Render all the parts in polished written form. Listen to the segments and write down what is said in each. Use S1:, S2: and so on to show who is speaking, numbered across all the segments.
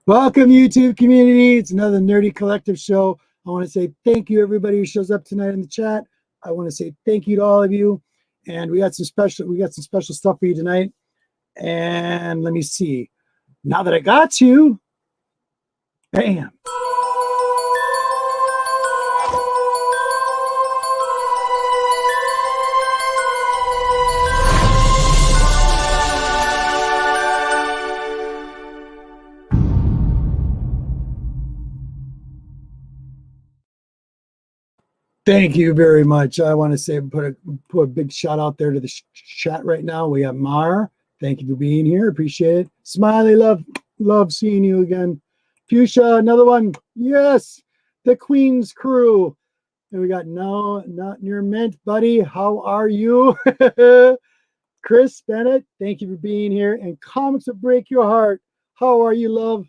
S1: Welcome, YouTube community. It's another Nerdy Collective show. I want to say thank you, everybody who shows up tonight in the chat. I want to say thank you to all of you. And we got some special stuff for you tonight. And let me see. Now that I got you, bam. Thank you very much. I want to say put a big shout out there to the chat right now. We have Mar. Thank you for being here. Appreciate it. Smiley, love seeing you again. Fuchsia, another one. Yes, the Queen's crew. And we got No, Not Near Mint, buddy. How are you? Chris Bennett, thank you for being here. And Comics That Break Your Heart. How are you, love?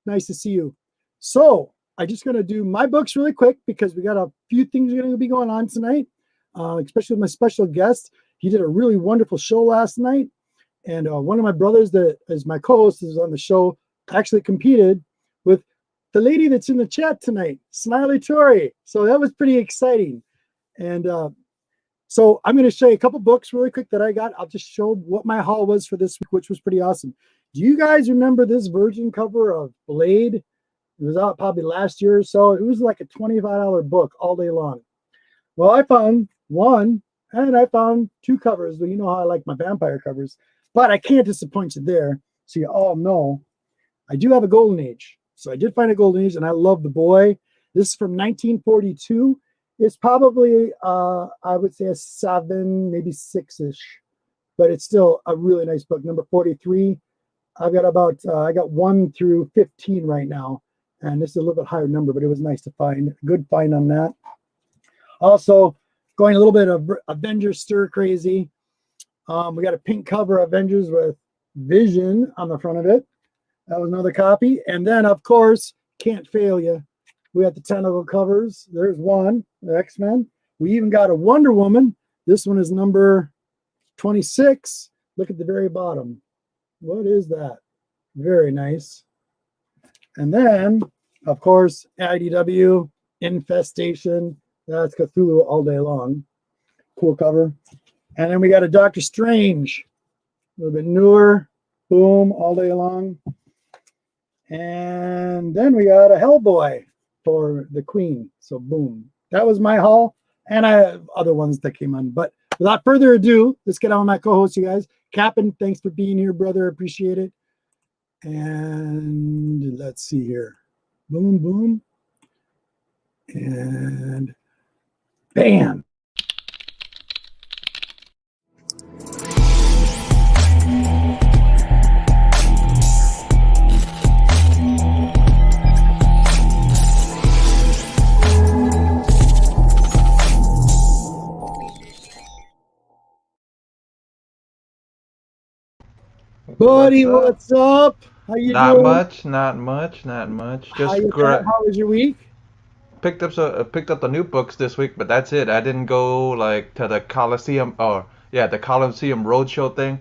S1: Nice to see you. So I'm just going to do my books really quick because we got a few things going to be going on tonight, especially with my special guest. He did a really wonderful show last night. And one of my brothers that is my co-host is on the show actually competed with the lady that's in the chat tonight, Smiley Tori. So that was pretty exciting. And so I'm going to show you a couple books really quick that I got. I'll just show what my haul was for this week, which was pretty awesome. Do you guys remember this Virgin cover of Blade? It was out probably last year or so. It was like a $25 book all day long. Well, I found one, and I found two covers. Well, you know how I like my vampire covers. But I can't disappoint you there. So you all know I do have a Golden Age. So I did find a Golden Age, and I love The Boy. This is from 1942. It's probably, I would say, a 7, maybe 6-ish. But it's still a really nice book. Number 43. I've got I got 1 through 15 right now. And this is a little bit higher number, but it was nice to find. Good find on that. Also, going a little bit of Avengers Stir Crazy. We got a pink cover Avengers with Vision on the front of it. That was another copy. And then, of course, can't fail you. We got the tentacle covers. There's one, the X-Men. We even got a Wonder Woman. This one is number 26. Look at the very bottom. What is that? Very nice. And then, of course, IDW, Infestation. That's Cthulhu all day long. Cool cover. And then we got a Doctor Strange. A little bit newer. Boom, all day long. And then we got a Hellboy for the Queen. So boom. That was my haul. And I have other ones that came on. But without further ado, let's get on with my co-host, you guys. Captain, thanks for being here, brother. Appreciate it. And let's see here. Boom, boom. And bam. Buddy, what's up? How you doing?
S2: Not much. Just
S1: how was your week?
S2: picked up the new books this week, but that's it. I didn't go like to the Coliseum the Coliseum Roadshow thing.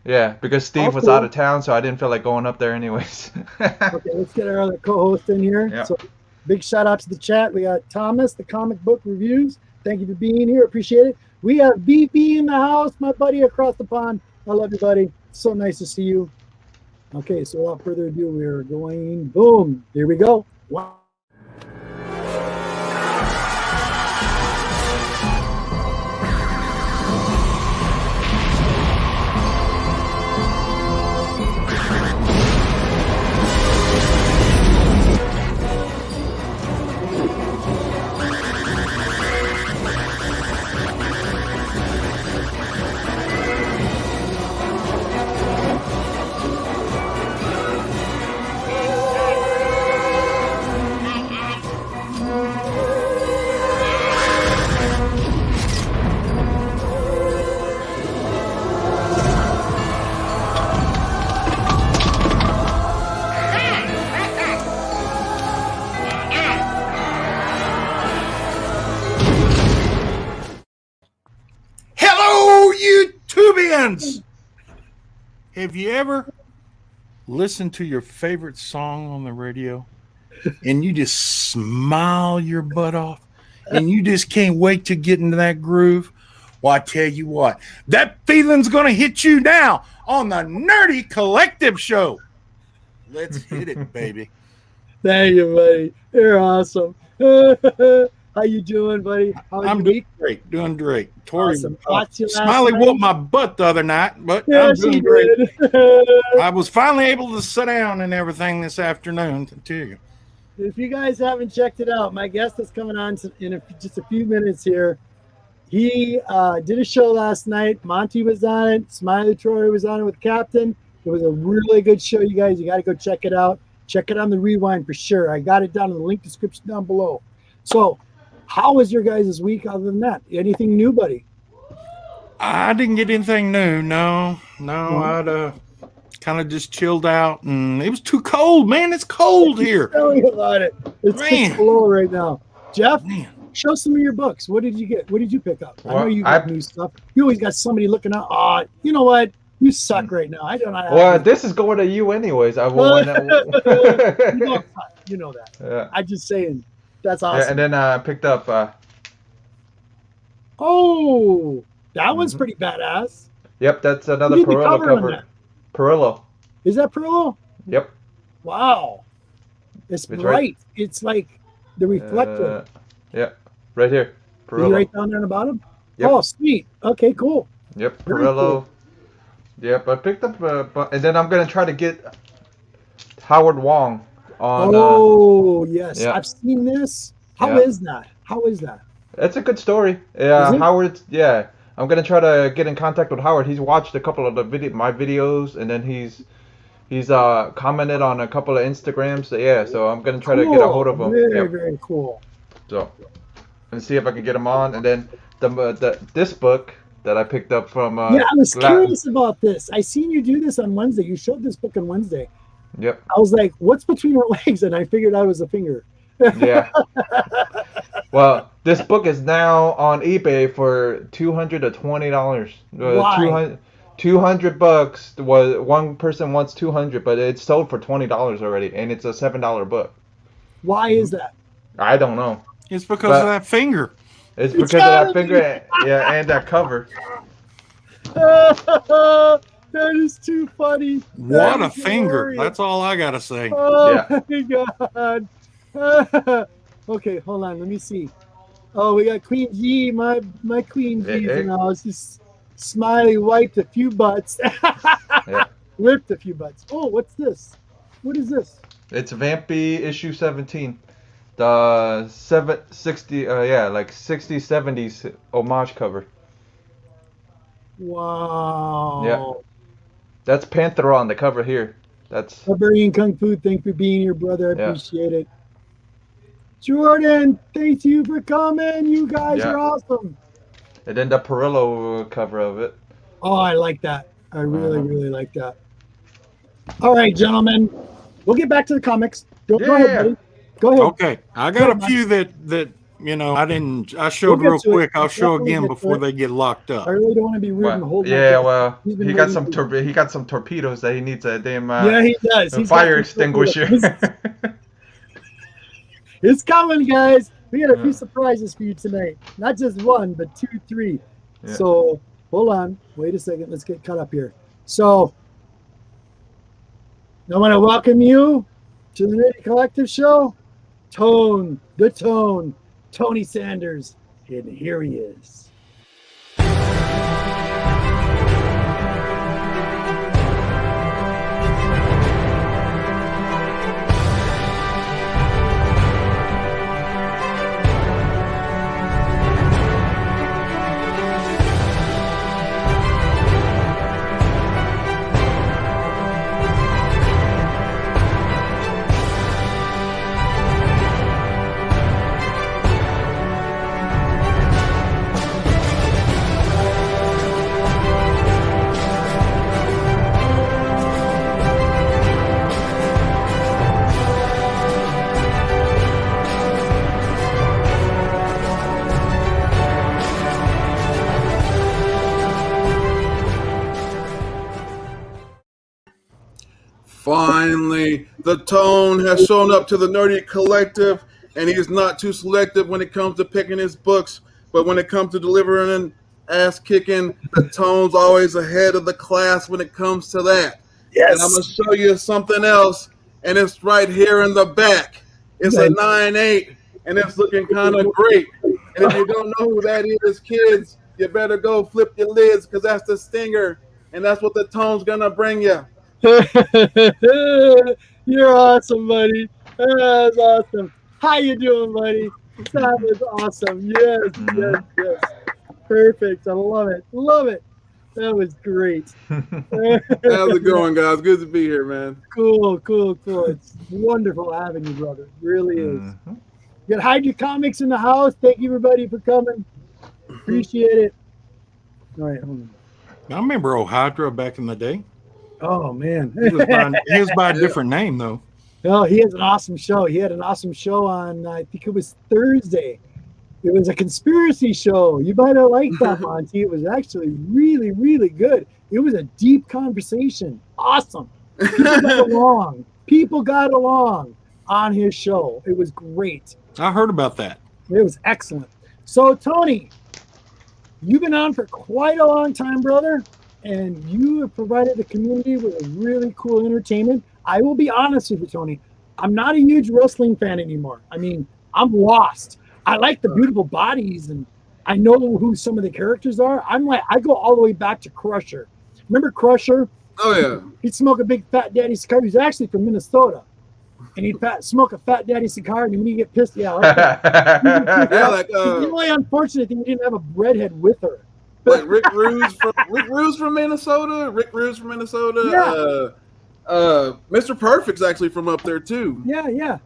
S2: Yeah, because Steve was out of town, so I didn't feel like going up there anyways.
S1: Okay, let's get our other co-host in here.
S2: Yeah.
S1: So big shout out to the chat. We got Thomas, the Comic Book Reviews. Thank you for being here. Appreciate it. We have BP in the house, my buddy across the pond. I love you, buddy. So nice to see you. Okay, so without further ado, we're going boom. Here we go. Wow.
S3: Have you ever listen to your favorite song on the radio and you just smile your butt off and you just can't wait to get into that groove? Well, I tell you what, that feeling's going to hit you now on the Nerdy Collective Show. Let's hit it, baby.
S1: Thank you, buddy. You're awesome. How you doing, buddy?
S3: I'm doing great. Doing great. Tori,
S1: Awesome.
S3: Smiley whooped my butt the other night, but
S1: Yeah,
S3: I'm
S1: she
S3: doing great.
S1: did.
S3: I was finally able to sit down and everything this afternoon to tell you.
S1: If you guys haven't checked it out, my guest is coming on in just a few minutes here. He did a show last night. Monty was on it. Smiley Troy was on it with Captain. It was a really good show, you guys. You got to go check it out. Check it on the rewind for sure. I got it down in the link description down below. So, how was your guys' week other than that? Anything new, buddy?
S3: I didn't get anything new. No. I'd kind of just chilled out, and it was too cold, man. It's cold here.
S1: Tell me about it. It's 6 below right now. Jeff, show some of your books. What did you get? What did you pick up? I know you got new stuff. You always got somebody looking out. Oh, you know what? You suck right now. I don't know.
S2: Well, this is going to you anyways. I will.
S1: You know that.
S2: Yeah.
S1: I'm just saying. That's awesome.
S2: Yeah, and then I picked up.
S1: Oh, that one's pretty badass.
S2: Yep, that's another
S1: Who did the
S2: Perillo
S1: cover on
S2: cover.
S1: that?
S2: Perillo.
S1: Is that Perillo?
S2: Yep.
S1: Wow. It's bright.
S2: Right.
S1: It's like the reflector.
S2: Yeah, right here.
S1: Is
S2: Perillo.
S1: he right down there on the bottom?
S2: Yep.
S1: Oh, sweet. Okay, cool.
S2: Yep,
S1: Very
S2: Perillo.
S1: cool.
S2: Yep, I picked up, and then I'm gonna try to get Howard Wong on.
S1: Oh, yes.
S2: yeah.
S1: I've seen this. How
S2: Yeah.
S1: is that? How is that?
S2: It's a good story. Yeah,
S1: Is it?
S2: Howard. Yeah, I'm gonna try to get in contact with Howard. He's watched a couple of my videos, and then he's commented on a couple of Instagrams. So, yeah, so I'm gonna try to get a hold of him.
S1: Very,
S2: Yep.
S1: very cool.
S2: So, and see if I can get him on, and then this book that I picked up from.
S1: Yeah, I was curious about this. I seen you do this on Wednesday. You showed this book on Wednesday.
S2: Yep.
S1: I was like, what's between her legs? And I figured out it was a finger.
S2: Yeah. Well, this book is now on eBay for $220.
S1: Why?
S2: 200 bucks. Was one person wants 200, but it's sold for $20 already, and it's a $7 book.
S1: Why is that?
S2: I don't know.
S3: It's because of that finger.
S2: It's because of that finger, yeah, and that cover.
S1: That is too funny.
S3: What a finger. That's all I got to say.
S1: Oh,
S2: Yeah.
S1: my God. Okay, hold on. Let me see. Oh, we got Queen G. My Queen G's in the house. Just Smiley wiped a few butts.
S2: Yeah.
S1: Ripped a few butts. Oh, what's this? What is this?
S2: It's Vampy issue 17. The 60s, 70s homage cover.
S1: Wow.
S2: Yeah. That's Panthera on the cover here. That's
S1: Barbarian Kung Fu, thanks for being here, brother. I
S2: Yeah.
S1: appreciate it. Jordan, thank you for coming. You guys
S2: Yeah.
S1: are awesome.
S2: and then the Perillo cover of it.
S1: Oh, I like that. I really, really like that. All right, gentlemen. We'll get back to the comics. Go ahead,
S2: Yeah.
S1: buddy. Go ahead.
S3: Okay. I got a few that I showed
S1: We'll get
S3: real
S1: to it.
S3: quick. I'll
S1: We'll
S3: show
S1: definitely
S3: again
S1: get to
S3: before
S1: it.
S3: they get locked up.
S1: I really don't want to be rude and hold my
S2: Yeah,
S1: breath.
S2: well,
S1: He's been
S2: he got
S1: waiting
S2: some
S1: for
S2: he got some torpedoes that he needs a damn
S1: Yeah, he does. He's got
S2: fire
S1: some
S2: extinguisher.
S1: torpedoes. It's coming, guys. We got a few
S2: Yeah.
S1: surprises for you tonight. Not just one, but 2, 3.
S2: Yeah.
S1: So hold on. Wait a second. Let's get caught up here. So I want to welcome you to the Nerdy Collective Show. Tony Sanders. And here he is.
S4: Finally, the tone has shown up to the Nerdy Collective, and he is not too selective when it comes to picking his books, but when it comes to delivering an ass-kicking, the tone's always ahead of the class when it comes to that.
S1: Yes.
S4: And I'm going to show you something else, and it's right here in the back. It's a 9.8, and it's looking kind of great. And if you don't know who that is, kids, you better go flip your lids, because that's the stinger, and that's what the tone's going to bring you.
S1: You're awesome, buddy. That's awesome. How you doing, buddy? That was awesome. Yes. Perfect. I love it. Love it. That was great.
S4: How's it going, guys? Good to be here, man.
S1: Cool. It's wonderful having you, brother. It really is. You got Hydra Comics in the house. Thank you, everybody, for coming. Appreciate it. All right, hold on.
S3: I remember old Hydra back in the day.
S1: Oh, man.
S3: He was by a different name, though.
S1: No, he has an awesome show. He had an awesome show on, I think it was Thursday. It was a conspiracy show. You might have liked that, Monty. It was actually really, really good. It was a deep conversation. Awesome. People got along on his show. It was great.
S3: I heard about that.
S1: It was excellent. So, Tony, you've been on for quite a long time, brother, and you have provided the community with a really cool entertainment. I will be honest with you, Tony. I'm not a huge wrestling fan anymore. I mean, I'm lost. I like the beautiful bodies, and I know who some of the characters are. I go all the way back to Crusher. Remember Crusher?
S4: Oh, yeah.
S1: He'd smoke a big Fat Daddy cigar. He was actually from Minnesota. And he'd smoke a Fat Daddy cigar, and when you get pissed, yeah. The only unfortunate thing, he didn't have a redhead with her.
S4: Like Rick Rude's from Minnesota.
S1: Yeah.
S4: Mr. Perfect's actually from up there too.
S1: Yeah.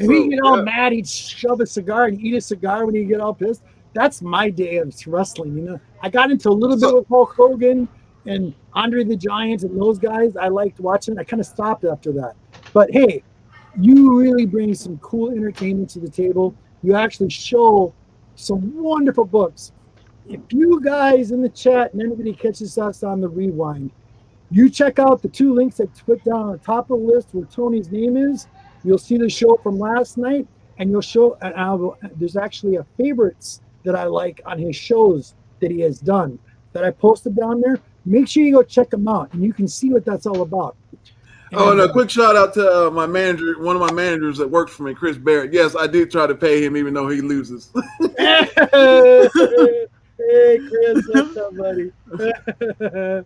S1: And he'd get all mad. He'd shove a cigar and eat a cigar when he'd get all pissed. That's my day of wrestling. You know, I got into a little bit with Hulk Hogan and Andre the Giant and those guys. I liked watching. I kind of stopped after that. But hey, you really bring some cool entertainment to the table. You actually show some wonderful books. If you guys in the chat and anybody catches us on the rewind, you check out the 2 links I put down on the top of the list where Tony's name is. You'll see the show from last night, and you'll show. There's actually a favorites that I like on his shows that he has done that I posted down there. Make sure you go check them out, and you can see what that's all about.
S4: And a quick shout out to my manager, one of my managers that works for me, Chris Barrett. Yes, I did try to pay him even though he loses.
S1: Hey, Chris, what's up, buddy?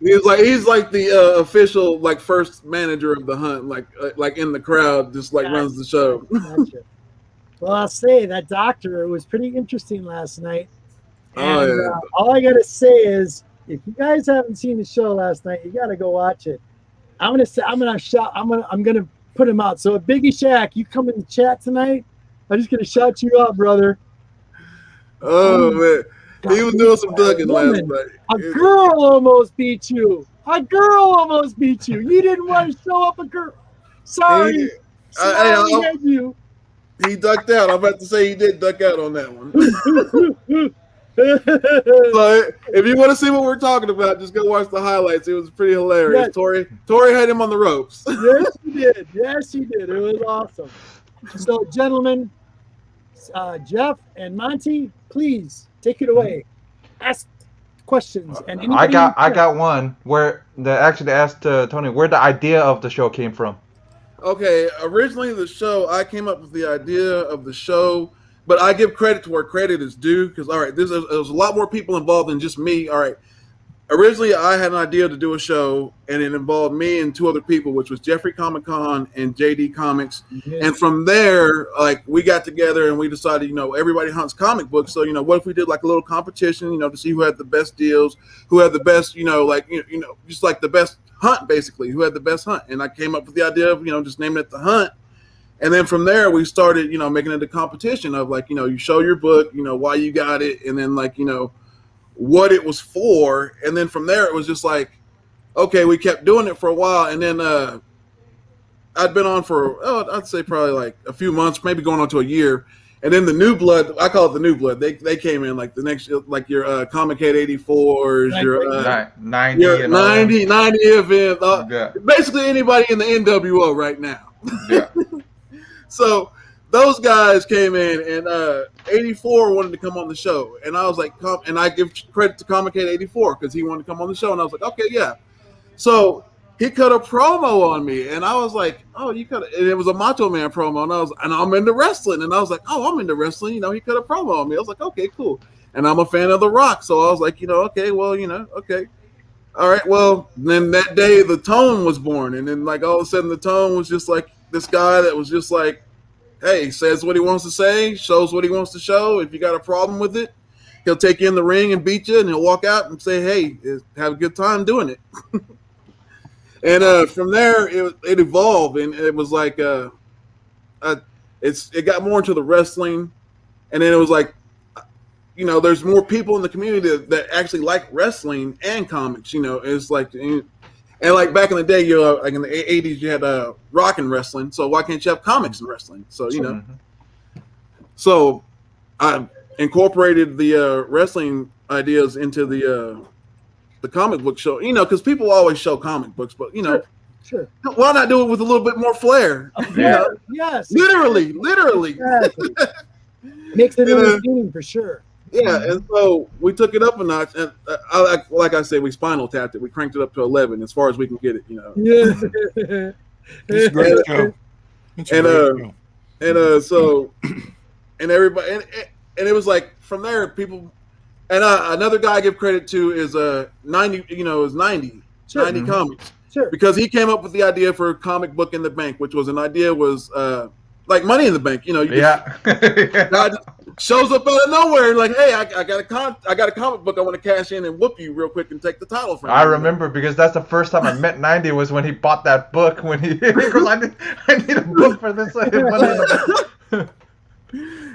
S4: he's like the official first manager of the hunt, like in the crowd, just runs the show.
S1: Gotcha. Well, I'll say that doctor was pretty interesting last night. And, all I gotta say is, if you guys haven't seen the show last night, you gotta go watch it. I'm gonna put him out. So, Biggie Shaq, you come in the chat tonight. I'm just gonna shout you out, brother.
S4: Oh man. He was doing some ducking last night.
S1: A girl almost beat you. You didn't want to show up a girl. Sorry. You.
S4: He ducked out. I'm about to say he did duck out on that one. So if you want to see what we're talking about, just go watch the highlights. It was pretty hilarious. Yes. Tori had him on the ropes.
S1: Yes, he did. It was awesome. So, gentlemen, Jeff and Monty, please take it away. Ask questions. And
S2: I got one where they actually asked Tony where the idea of the show came from.
S4: Okay, originally I came up with the idea of the show, but I give credit to where credit is due because there's a lot more people involved than just me. All right. Originally, I had an idea to do a show, and it involved me and 2 other people, which was Jeffrey Comic Con and JD Comics. Yes. And from there, we got together and we decided, everybody hunts comic books. So, what if we did a little competition, to see who had the best deals, who had the best, just the best hunt, basically, who had the best hunt. And I came up with the idea of, just naming it The Hunt. And then from there, we started, making it a competition of you show your book, why you got it, and then what it was for. And then from there it was just okay, we kept doing it for a while, and then I'd been on for I'd say probably a few months, maybe going on to a year, And then the new blood, I call it the new blood. They came in like the next, like your Comic Head 84s, your
S2: 90
S4: your
S2: and all that.
S4: 90 event.
S2: Yeah.
S4: Basically anybody in the NWO right now.
S2: Yeah.
S4: So those guys came in, and 84 wanted to come on the show, and I was like, and I give credit to Comic Head 84 because he wanted to come on the show, and I was like, okay, yeah. So he cut a promo on me, and I was like, oh, you cut it. And it was a Macho Man promo, and I'm into wrestling, and I was like, oh, I'm into wrestling. You know, he cut a promo on me. I was like, okay, cool. And I'm a fan of The Rock, so I was like, okay, well, okay. All right, well, then that day the tone was born, and then like all of a sudden the tone was just like this guy that was just like, hey, says what he wants to say, shows what he wants to show. If you got a problem with it, he'll take you in the ring and beat you, and he'll walk out and say, hey, have a good time doing it. And from there, it evolved, and it was like it got more into the wrestling, and then it was like, there's more people in the community that actually like wrestling and comics. It's like, and like back in the day, like in the 80s, you had rock and wrestling. So why can't you have comics and wrestling? So so I incorporated the wrestling ideas into the comic book show, because people always show comic books, but
S1: Sure.
S4: why not do it with a little bit more flair?
S1: Yes.
S4: Literally.
S1: Exactly. Makes it entertaining for sure.
S4: Yeah, and so we took it up a notch, and like I said, we spinal tapped it. We cranked it up to 11 as far as we can get it.
S1: Yeah.
S3: It's a great show. It's a great show.
S4: And so, and everybody, and it was like from there, people. And another guy I give credit to is 90. Is 90.
S1: Sure.
S4: 90 Comics.
S1: Sure.
S4: Because he came up with the idea for Comic Book in the Bank, which was like Money in the Bank. God shows up out of nowhere, like, hey, I got a comic book I want to cash in and whoop you real quick and take the title from you.
S2: I remember because that's the first time I met 90 was when he bought that book. When he goes, I need a book for this. Money in the Bank.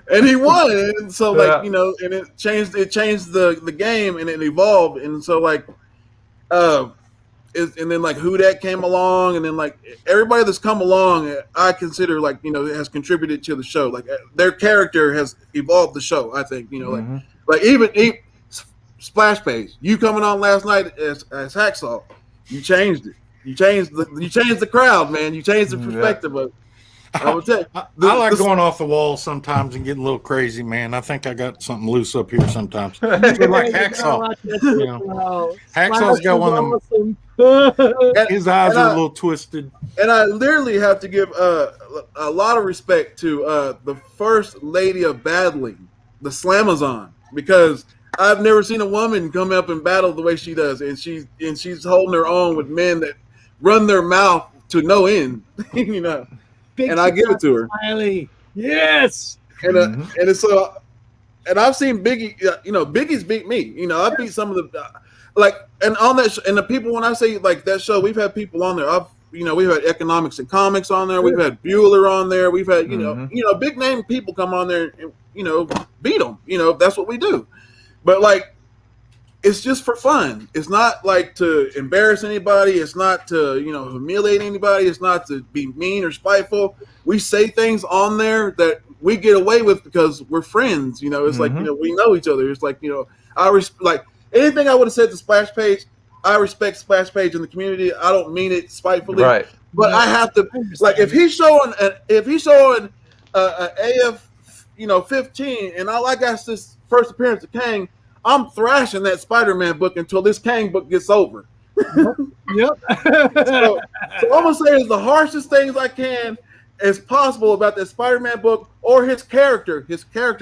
S4: And he won, and so like and it changed the game, and it evolved, and so like and then like Who Dat came along, and then like everybody that's come along, I consider like has contributed to the show. Like their character has evolved the show. I think like even Splash Page, you coming on last night as Hacksaw, you changed it. You changed the crowd, man. You changed the perspective of it. I would say
S3: I like going off the wall sometimes and getting a little crazy, man. I think I got something loose up here sometimes. Like Hacksaw. Hacksaw's got one of them. His eyes are a little twisted.
S4: And I literally have to give a lot of respect to the first lady of battling, the Slamazon, because I've never seen a woman come up and battle the way she does, and she's holding her own with men that run their mouth to no end,
S1: Big
S4: and I give it to her.
S1: Smiley. Yes.
S4: And it's so, and I've seen Biggie. Biggie's beat me. I beat some of the and on that and the people, when I say like that show, we've had people on there. We've had Economics and Comics on there. We've had Bueller on there. We've had big name people come on there and beat them. That's what we do. But like, it's just for fun. It's not like to embarrass anybody. It's not to, humiliate anybody. It's not to be mean or spiteful. We say things on there that we get away with because we're friends. It's like, we know each other. It's like, like anything I would have said to Splash Page, I respect Splash Page in the community. I don't mean it spitefully.
S2: Right.
S4: But I have to, like, if he's showing AF, 15, and all I got is this first appearance of Kang, I'm thrashing that Spider-Man book until this Kang book gets over.
S1: Yep.
S4: So I'm gonna say is the harshest things I can as possible about that Spider-Man book or his character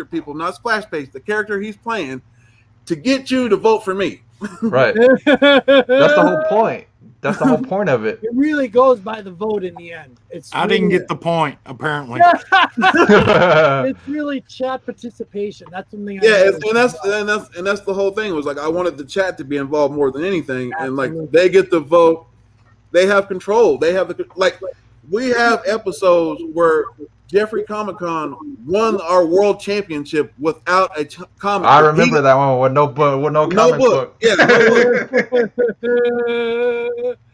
S4: people, not Splash Page, the character he's playing, to get you to vote for me.
S2: Right. That's the whole point. That's the whole point of it.
S1: It really goes by the vote in the end.
S3: I didn't get the point, apparently.
S1: It's really chat participation. That's something.
S4: And that's the whole thing. It was like I wanted the chat to be involved more than anything,
S1: Absolutely.
S4: and like they get the vote, they have control. They have we have episodes where Jeffrey Comic-Con won our world championship without a comic.
S2: I remember that one with no book, with no comic book.
S4: Yeah, no book.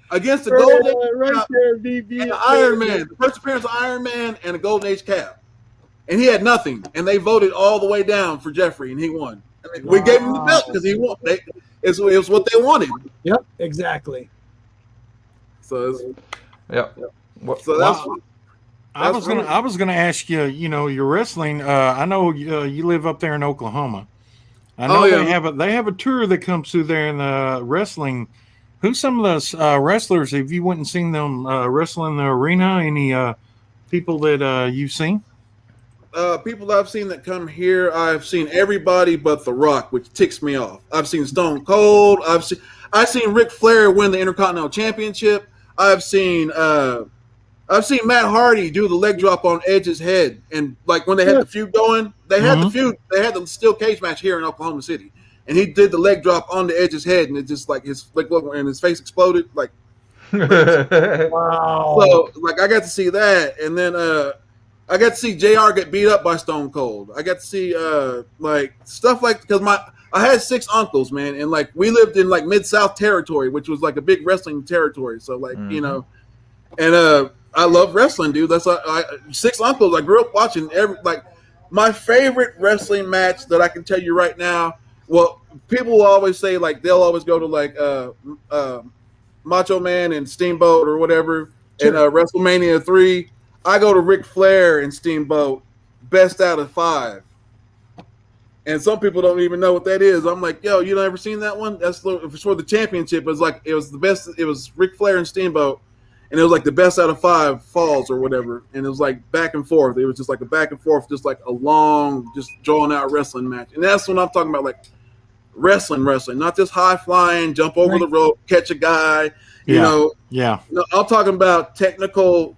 S4: Against the Golden Age
S1: right there, BB.
S4: and Iron Man, the first appearance of Iron Man and a Golden Age Cap. and he had nothing, and they voted all the way down for Jeffrey, and he won. We gave him the belt because he won. It was what they wanted.
S1: Yep, exactly.
S4: So,
S2: Yep.
S4: so that's.
S3: I was gonna ask you. You know, your wrestling. I know you live up there in Oklahoma. I know they have a tour that comes through there in the wrestling. Who's some of those wrestlers? If you went and seen them wrestle in the arena, any people that you've seen?
S4: People I've seen that come here, I've seen everybody but The Rock, which ticks me off. I've seen Stone Cold. I've seen Ric Flair win the Intercontinental Championship. I've seen Matt Hardy do the leg drop on Edge's head, and like when they had the feud going, they had the feud. They had the steel cage match here in Oklahoma City, and he did the leg drop on the Edge's head, and it just like and his face exploded. Like,
S1: Wow.
S4: so like I got to see that, and then I got to see JR get beat up by Stone Cold. I got to see like stuff like because I had 6 uncles, man, and like we lived in like Mid-South territory, which was like a big wrestling territory. So like you know, and I love wrestling, dude. That's 6 uncles. I grew up watching my favorite wrestling match that I can tell you right now. Well, people will always say like they'll always go to like Macho Man and Steamboat or whatever, and WrestleMania 3. I go to Ric Flair and Steamboat, best out of 5. And some people don't even know what that is. I'm like, yo, you never seen that one? That's for the championship. It was the best. It was Ric Flair and Steamboat, and it was like the best out of 5 falls or whatever. And it was like back and forth. It was just like a back and forth, just like a long, just drawn out wrestling match. And that's what I'm talking about, like wrestling, not just high flying, jump over the rope, catch a guy. You know.
S3: Yeah.
S4: No, I'm talking about technical.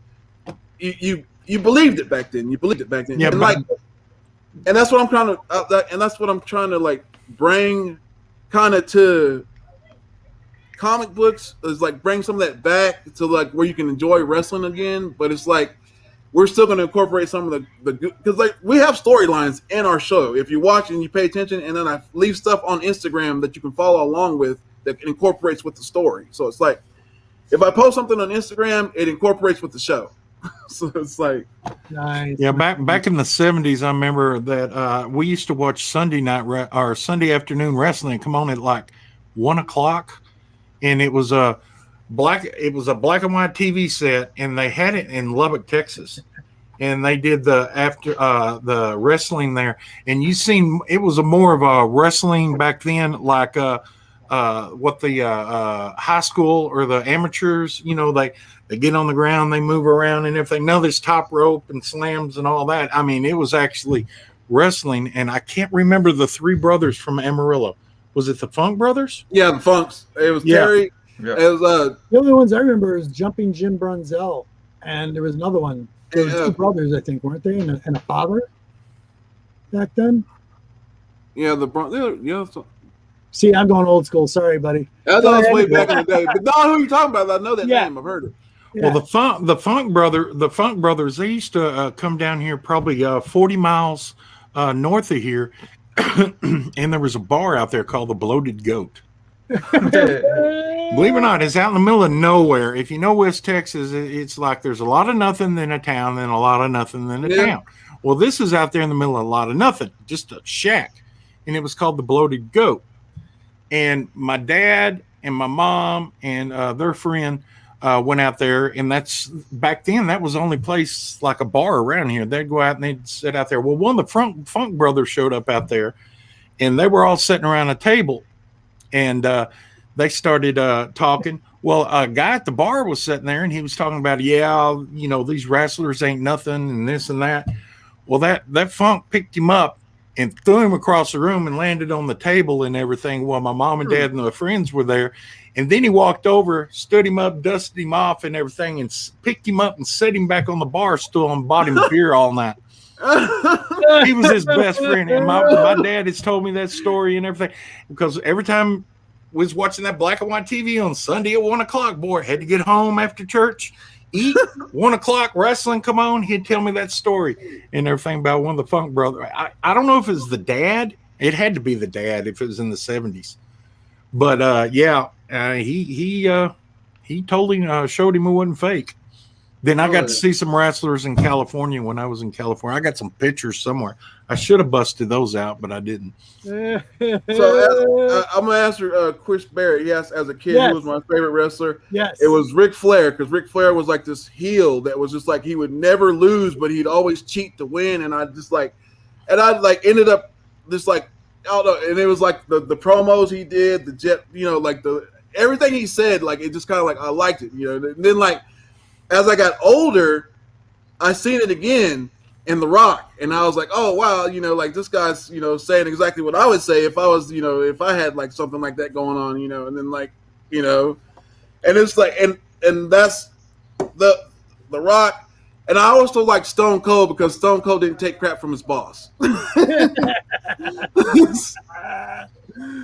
S4: You believed it back then.
S3: Yeah,
S4: and that's what I'm trying to like bring kind of to comic books, is like bring some of that back to like where you can enjoy wrestling again. But it's like we're still going to incorporate some of the because like we have storylines in our show. If you watch and you pay attention, and then I leave stuff on Instagram that you can follow along with that incorporates with the story. So it's like if I post something on Instagram, it incorporates with the show. So it's like
S1: Nice.
S3: Yeah, back in the 70s, I remember that we used to watch Sunday night or Sunday afternoon wrestling come on at like 1 o'clock, and it was a black and white TV set, and they had it in Lubbock, Texas, and they did the wrestling there, and you seen it was more of a wrestling back then, like what the high school or the amateurs, you know, they get on the ground, they move around and everything. No, there's top rope and slams and all that. I mean, it was actually wrestling, and I can't remember the 3 brothers from Amarillo. Was it the Funk Brothers?
S4: Yeah, the Funks. It was Terry.
S2: Yeah.
S4: It was
S1: The only ones I remember is Jumping Jim Brunzell, and there was another one. There were 2 brothers, I think, weren't they? And a father back then.
S4: yeah, so,
S1: See, I'm going old school. Sorry, buddy.
S4: that was way back in the day. But no, who you talking about? I know that name. I've heard it.
S1: Yeah.
S3: Well, the Funk Brothers, they used to come down here probably 40 miles north of here, and there was a bar out there called the Bloated Goat. Believe it or not, it's out in the middle of nowhere. If you know West Texas, it's like there's a lot of nothing, then a town, then a lot of nothing, then a town. Well, this is out there in the middle of a lot of nothing, just a shack, and it was called the Bloated Goat. And my dad and my mom and their friend went out there, and that's back then that was the only place like a bar around here. They'd go out and they'd sit out there. Well, one of the Funk Brothers showed up out there, and they were all sitting around a table, and they started talking. Well, a guy at the bar was sitting there, and he was talking about, you know, these wrestlers ain't nothing and this and that. Well, that Funk picked him up and threw him across the room and landed on the table and everything while my mom and dad and the friends were there. And then he walked over, stood him up, dusted him off and everything, and picked him up and set him back on the bar stool and bought him beer all night. He was his best friend. And my dad has told me that story and everything, because every time we was watching that black and white TV on Sunday at 1 o'clock, boy, had to get home after church, eat, 1 o'clock, wrestling come on, he'd tell me that story and everything about one of the Funk Brothers. I don't know if it was the dad. It had to be the dad if it was in the 70s. But he told him, showed him it wasn't fake. Then I got to see some wrestlers in California when I was in California. I got some pictures somewhere. I should have busted those out, but I didn't.
S4: So I'm gonna answer Chris Barrett. He asked, as a kid, who was my favorite wrestler?
S1: Yes,
S4: it was Ric Flair, because Ric Flair was like this heel that was just like he would never lose, but he'd always cheat to win. And I just like, and I like ended up just like, I don't know, and it was like the promos he did, the jet, you know, like the everything he said, like it just kind of like I liked it, you know. And then like as I got older, I seen it again in The Rock, and I was like, oh wow, you know, like this guy's, you know, saying exactly what I would say if I was, you know, if I had like something like that going on, you know. And then like, you know, and it's like, and that's the Rock. And I also like Stone Cold because Stone Cold didn't take crap from his boss.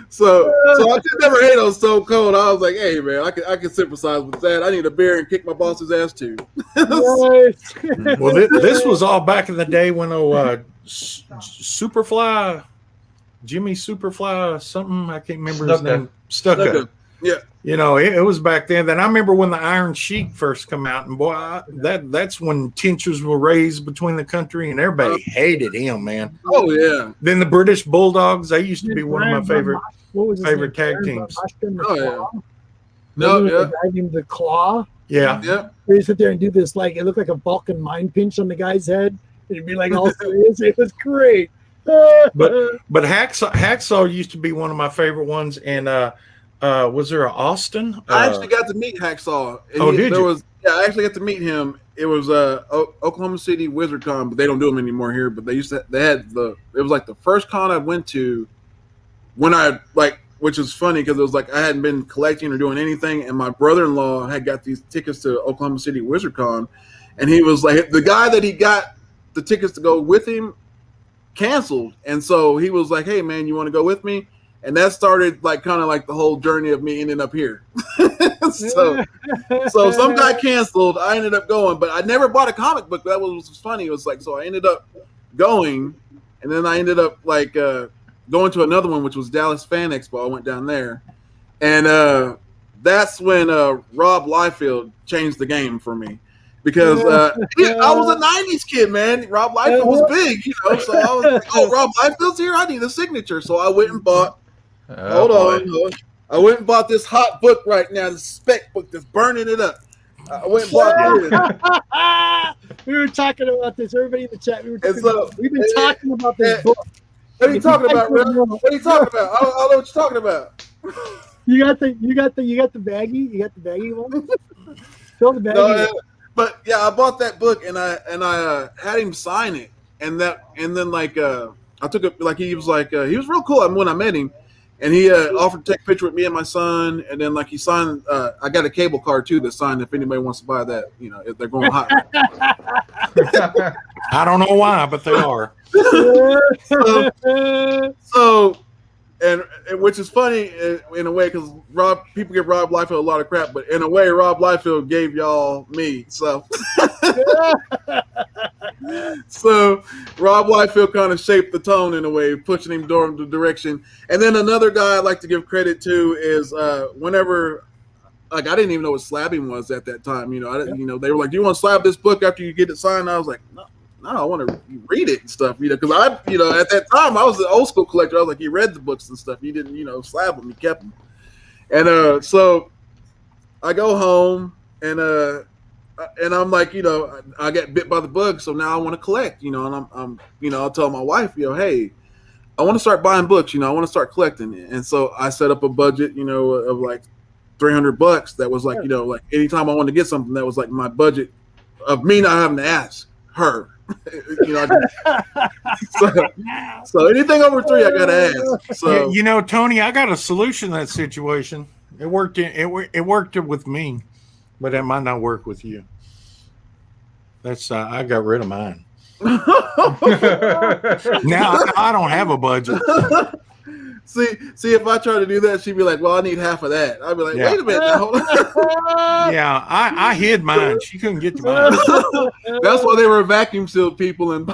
S4: So I could never hate on Stone Cold. I was like, hey man, I can sympathize with that. I need a beer and kick my boss's ass too.
S3: Well, this was all back in the day when Superfly, Jimmy Superfly, something, I can't remember his name. Stucco.
S4: Yeah.
S3: You know, it was back then. Then I remember when the Iron Sheik first come out, and boy, that's when tensions were raised between the country, and everybody hated him, man.
S4: Oh yeah.
S3: Then the British Bulldogs, they used to be one of my favorite tag teams.
S4: Oh yeah. No, yeah.
S1: The guy named the Claw.
S3: Yeah.
S4: Yeah.
S1: They sit there and do this, like it looked like a Vulcan mind pinch on the guy's head. It'd be like all serious. It was great.
S3: But Hacksaw used to be one of my favorite ones, and was there an Austin?
S4: I actually got to meet Hacksaw.
S3: Did you?
S4: I actually got to meet him. It was Oklahoma City WizardCon, but they don't do them anymore here. But it was like the first con I went to when I like, which is funny because it was like I hadn't been collecting or doing anything, and my brother-in-law had got these tickets to Oklahoma City WizardCon, and he was like, the guy that he got the tickets to go with him canceled, and so he was like, hey man, you want to go with me? And that started like kind of like the whole journey of me ending up here. so some guy canceled. I ended up going, but I never bought a comic book. That was funny. It was like, so I ended up going, and then I ended up like going to another one, which was Dallas Fan Expo. I went down there, and that's when Rob Liefeld changed the game for me. Because I was a 90s kid, man. Rob Liefeld was big, you know. So I was like, oh, Rob Liefeld's here? I need a signature. So I went and bought, hold on. I went and bought this hot book right now, this spec book that's burning it up. I went and bought it.
S1: We were talking about this. Everybody in the chat, we've been talking about this book.
S4: What are you talking about, bro? What are you talking about? I don't know what you're talking about.
S1: You got the baggie? You got the baggie one? Show the baggie.
S4: No, but yeah, I bought that book and I had him sign it, and then like I took it, like he was real cool when I met him, and he offered to take a picture with me and my son, and then like he signed. I got a cable card too that signed if anybody wants to buy that, you know, if they're going hot.
S3: I don't know why, but they are.
S4: So and which is funny in a way because people give Rob Liefeld a lot of crap, but in a way Rob Liefeld gave y'all me. So so Rob Liefeld kind of shaped the tone in a way, pushing him during the direction. And then another guy I'd like to give credit to is whenever, like, I didn't even know what slabbing was at that time. You know, you know, they were like, "Do you want to slab this book after you get it signed?" I was like, no, I want to read it and stuff, you know, because at that time I was an old school collector. I was like, he read the books and stuff. He didn't, you know, slab them. He kept them. And so I go home and I'm like, you know, I got bit by the bug, so now I want to collect, you know, and I'm you know, I'll tell my wife, you know, hey, I want to start buying books, you know, I want to start collecting it. And so I set up a budget, you know, of like $300. That was like, you know, like anytime I wanted to get something, that was like my budget of me not having to ask her. You know, so anything over 3, I gotta ask. So
S3: you know, Tony, I got a solution to that situation. It worked with me, but it might not work with you. That's I got rid of mine. Now I don't have a budget.
S4: See, if I try to do that, she'd be like, "Well, I need half of that." I'd be like, "Wait a minute, now, hold on."
S3: Yeah, I hid mine. She couldn't get to mine.
S4: That's why they were vacuum sealed people. And
S1: we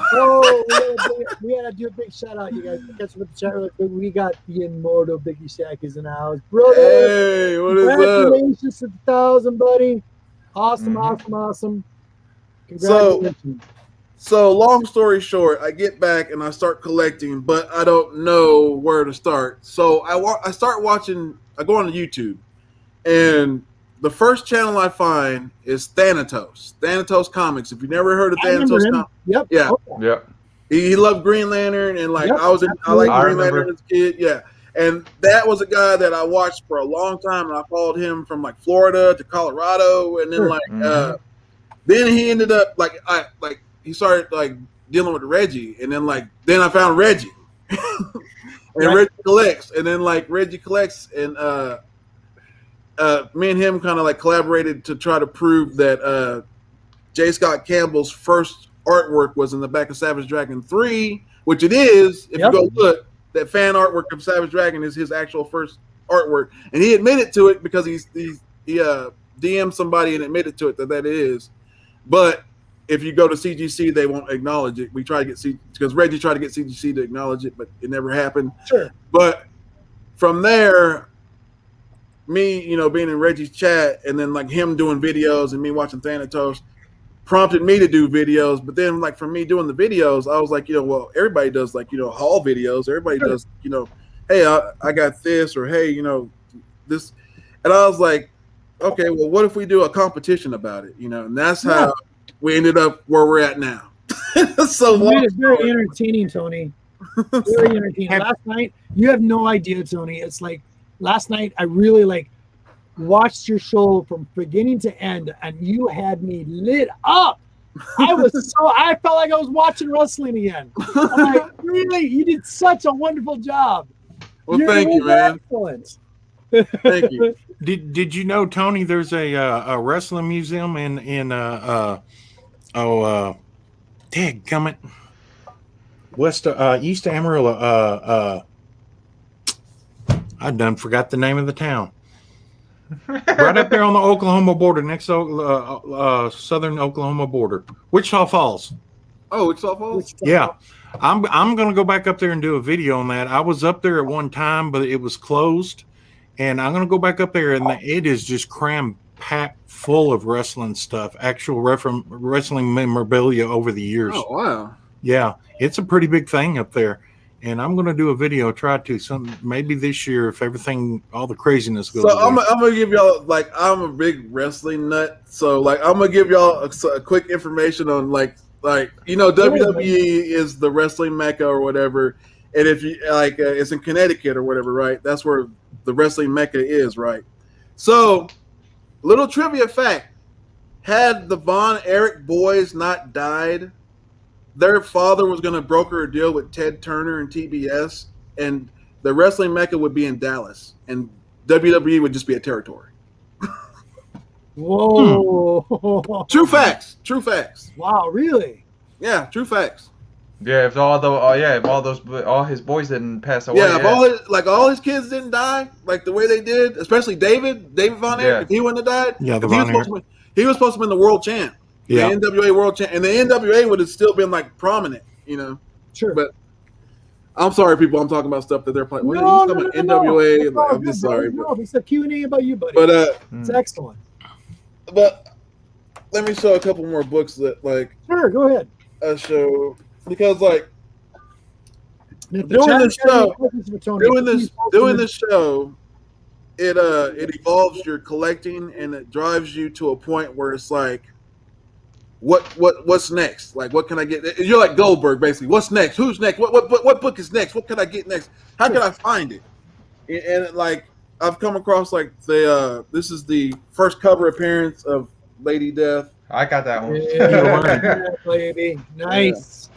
S1: gotta do a big shout out, you guys. Catch with the chat really quick. We got the immortal Biggie Shack is in the house, brother.
S4: Hey, what is up?
S1: Congratulations to 1,000, buddy. Awesome. Congratulations.
S4: So long story short, I get back and I start collecting, but I don't know where to start. So I start watching. I go on YouTube, and the first channel I find is Thanatos Comics. If you never heard of
S1: I remember
S4: Thanatos
S1: him.
S4: Comics,
S1: Yep.
S4: yeah,
S1: Okay.
S2: Yep.
S4: he loved Green Lantern, and like
S1: Yep,
S4: I
S1: absolutely.
S4: like
S2: I
S4: Green
S2: remember.
S4: Lantern as a kid, yeah. And that was a guy that I watched for a long time, and I followed him from like Florida to Colorado, and then
S1: Sure.
S4: like then he ended up like he started like dealing with Reggie, and then I found Reggie, and
S1: Right.
S4: Reggie collects, and then like Reggie collects, and me and him kind of like collaborated to try to prove that J. Scott Campbell's first artwork was in the back of Savage Dragon 3, which it is. If
S1: Yep.
S4: you go look, that fan artwork of Savage Dragon is his actual first artwork, and he admitted to it because he DM'd somebody and admitted to it that is. But if you go to CGC, they won't acknowledge it. We try to get because Reggie tried to get CGC to acknowledge it, but it never happened.
S1: Sure.
S4: But from there, me, being in Reggie's chat, and then like him doing videos and me watching Thanatos prompted me to do videos. But then like for me doing the videos, I was like, well, everybody does like, haul videos. Everybody
S1: Sure.
S4: does, hey, I got this, or hey, this. And I was like, okay, well, what if we do a competition about it? And that's how we ended up where we're at now. So
S1: You made it very entertaining, Tony. Very entertaining. Last night, you have no idea, Tony. It's like last night I really like watched your show from beginning to end, and you had me lit up. I felt like I was watching wrestling again. I'm like, really? You did such a wonderful job.
S4: Well, thank you, man.
S1: Excellent.
S4: Thank you.
S3: Did you know, Tony? There's a wrestling museum in dadgummit, East Amarillo. I done forgot the name of the town. Right up there on the Oklahoma border, next to southern Oklahoma border, Wichita Falls.
S4: Oh, it's all false?
S3: Yeah, I'm gonna go back up there and do a video on that. I was up there at one time, but it was closed, and I'm gonna go back up there, and it is just cram packed full of wrestling stuff, actual wrestling memorabilia over the years.
S4: Oh, wow.
S3: Yeah, it's a pretty big thing up there, and I'm gonna do a video. Try to maybe this year if everything, all the craziness goes.
S4: So I'm
S3: away.
S4: gonna give y'all, like, I'm a big wrestling nut, so like I'm gonna give y'all a quick information on like WWE is the wrestling mecca or whatever, and if you like, it's in Connecticut or whatever, right? That's where the wrestling mecca is, right? So, little trivia fact: had the Von Erich boys not died, their father was gonna broker a deal with Ted Turner and TBS, and the wrestling mecca would be in Dallas, and WWE would just be a territory.
S1: Whoa.
S4: True facts. True facts.
S1: Wow, really?
S4: Yeah, true facts.
S2: Yeah, if all his boys didn't pass away.
S4: Yeah, if all his kids didn't die like the way they did, especially David Von Erich, if he wouldn't have died,
S3: Yeah, the
S4: he
S3: Von Erich.
S4: was supposed to be the world champ.
S3: Yeah.
S4: The NWA world champ, and the NWA would have still been like prominent,
S1: Sure.
S4: But I'm sorry, people. I'm talking about stuff that they're playing.
S1: No,
S4: He's talking about NWA. Like, I'm just sorry,
S1: No, it's a Q&A about you, buddy.
S4: but
S1: it's excellent.
S4: but let me show a couple more books that like
S1: Sure, go ahead.
S4: I show because like
S1: And if the
S4: doing
S1: chat
S4: this
S1: has any
S4: show-
S1: questions for Tony,
S4: doing
S1: please post
S4: this
S1: them
S4: show, it evolves your collecting and it drives you to a point where it's like, what's next? Like, what can I get? You're like Goldberg, basically. What's next? Who's next? What book is next? What can I get next? How can I find it? And like I've come across like this is the first cover appearance of Lady Death,
S2: I got that one.
S1: Yeah, baby. Nice.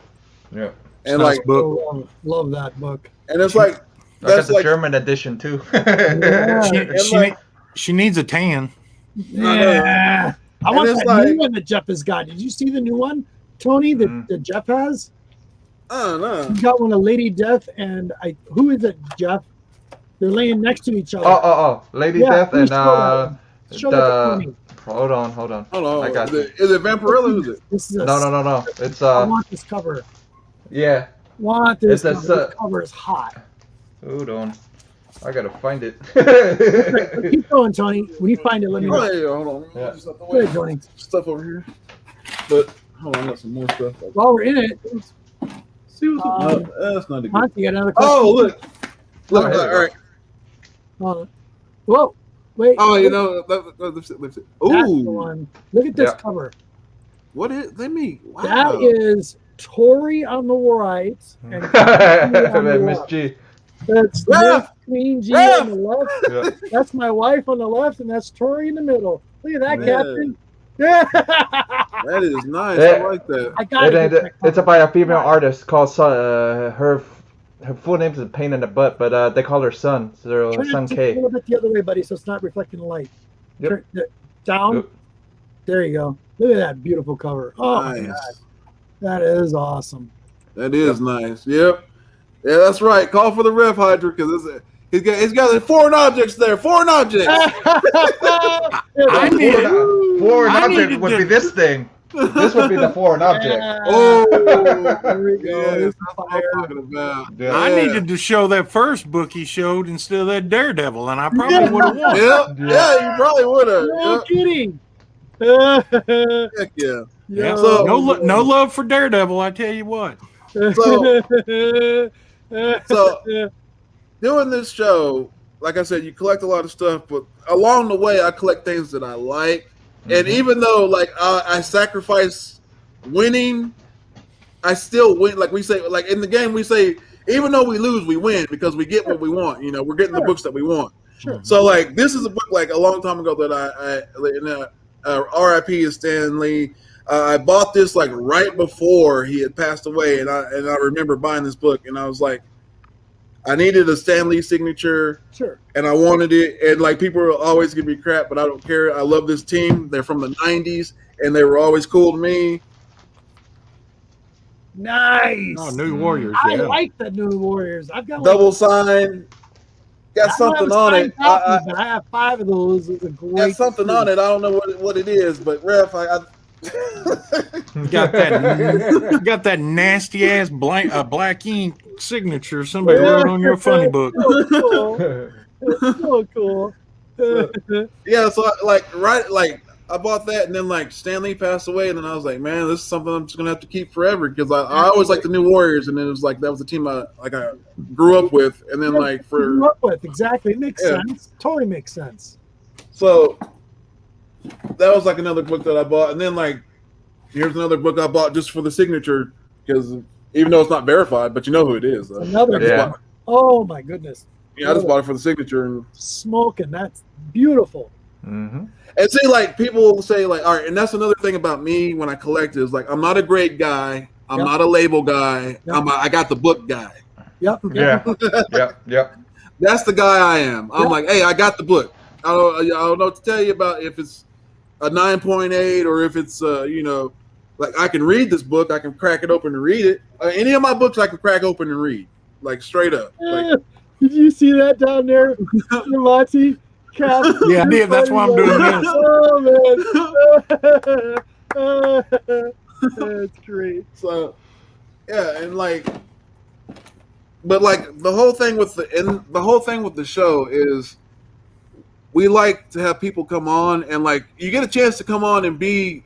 S2: Yeah.
S4: and
S3: Nice
S4: like
S3: book.
S1: Love that book.
S4: and it's like
S2: I got
S4: that's
S2: the
S4: like
S2: German edition too.
S1: Yeah.
S3: She needs a tan.
S1: Yeah. I want
S4: it's
S1: that
S4: like-
S1: new one that Jeff has got. Did you see the new one, Tony, that Jeff has?
S4: I don't know.
S1: He got one of Lady Death and who is it, Jeff? They're laying next to each other.
S2: Oh, Lady
S1: Yeah,
S2: Death
S1: please
S2: and
S1: show that to Tony.
S2: hold on.
S4: Hold on.
S2: I got
S4: Is it Vampirella? Who's it?
S1: This is a,
S2: No. It's
S1: I want this cover.
S2: yeah.
S1: Want this
S2: It's a
S1: cover. This cover is hot.
S2: Hold on. I gotta find it.
S1: Right, keep going, Tony. When you find it, let me
S4: Oh,
S1: know.
S4: yeah, hold on.
S2: Yeah.
S4: Just out the
S1: Go
S4: way.
S1: ahead, Tony.
S4: Stuff over here. But Hold on, I got some more stuff.
S1: While we're in it,
S4: See what's that's not a good.
S1: Monty, you got another question?
S4: Oh, look. Look,
S2: Oh, here we
S4: all right.
S1: Whoa, wait.
S4: Oh, you
S1: wait,
S4: know, lift it.
S1: that's the
S4: Ooh,
S1: one. Look at this
S2: Yeah.
S1: cover.
S4: what is? Let me. Wow.
S1: That is Tori on the right and Queen on the
S2: Miss
S1: left.
S2: G.
S1: That's
S4: Ref!
S1: Miss Queen G
S4: Ref!
S1: on the left.
S2: Yeah.
S1: That's my wife on the left, and that's Tori in the middle. Look at that,
S4: Yeah.
S1: Captain. Yeah.
S4: That is nice.
S2: Yeah.
S4: I like that.
S1: I got
S2: It's by a female artist called her full name is Pain in the Butt, but they call her Sun. So
S1: Turn
S2: Sun
S1: it just a
S2: K.
S1: little bit the other way, buddy, so it's not reflecting the light.
S2: Yep.
S1: Turn it down.
S2: Yep.
S1: There you go. Look at that beautiful cover. Oh my
S4: Nice.
S1: God, that is awesome.
S4: That is nice. Yep. Yeah, that's right. Call for the ref, Hydra, because he's got the foreign objects there. Foreign objects.
S3: I need
S2: Foreign
S3: I
S2: object
S3: needed
S2: would
S3: to-
S2: be this thing. This would be the foreign object.
S4: Oh,
S1: There we go.
S4: yeah,
S1: There's
S4: that's
S1: the
S4: what I'm
S1: fire.
S4: talking about.
S2: Yeah.
S3: I
S4: Yeah.
S3: needed to show that first book he showed instead of that Daredevil, and I probably would have won.
S4: Yeah, you probably would have.
S1: No kidding.
S4: Heck yeah.
S3: Yeah.
S4: So-
S3: No love for Daredevil, I tell you what.
S4: So doing this show, like I said, you collect a lot of stuff, but along the way, I collect things that I like. And even though like I sacrifice winning, I still win. Like we say, like in the game, we say even though we lose, we win because we get what we want. You know, we're getting the books that we want.
S1: Sure.
S4: So like this is a book like a long time ago that RIP is Stan Lee. I bought this like right before he had passed away, and I remember buying this book, and I was like, I needed a Stan Lee signature,
S1: Sure.
S4: and I wanted it, and like people will always give me crap, but I don't care. I love this team. They're from the '90s, and they were always cool to me.
S1: Nice.
S3: Oh, New Warriors,
S1: I
S3: yeah.
S1: like the New Warriors. I've got
S4: Double sign, got something on it.
S1: I have 5 of those. It's a
S4: Got
S1: great.
S4: something on it. I don't know what it is, but Ref,
S3: Got that nasty ass black ink signature somebody wrote on your funny book.
S1: So cool. It's so cool.
S4: Yeah, so like I bought that, and then like Stan Lee passed away, and then I was like, man, this is something I'm just gonna have to keep forever because I always liked the New Warriors, and then it was like that was the team I grew up with, and then like for
S1: Grew up with exactly. It makes
S4: Yeah.
S1: sense. Totally makes sense.
S4: so that was like another book that I bought, and then like here's another book I bought just for the signature because even though it's not verified, but you know who it is. Though.
S1: Another.
S2: Yeah.
S1: Oh my goodness.
S4: Yeah, I just bought it for the signature, and
S1: Smoking. That's beautiful.
S2: Mm-hmm.
S4: and see, like people will say, like, all right, and that's another thing about me when I collect is like I'm not a grade guy, I'm
S1: Yep.
S4: not a label guy,
S1: Yep.
S4: I got the book guy.
S1: Yep.
S2: Yeah. Yep.
S4: That's the guy I am. I'm
S1: Yep.
S4: like, hey, I got the book. I don't know what to tell you about if it's a 9.8 or if it's like I can read this book, I can crack it open and read it. Any of my books I can crack open and read, like straight up. Like,
S1: Did you see that down there, Monty? Cap?
S3: Yeah, I did. That's why I'm doing this.
S1: Oh man, that's great.
S4: so yeah, and like, but like the whole thing with the show is we like to have people come on and like you get a chance to come on and be,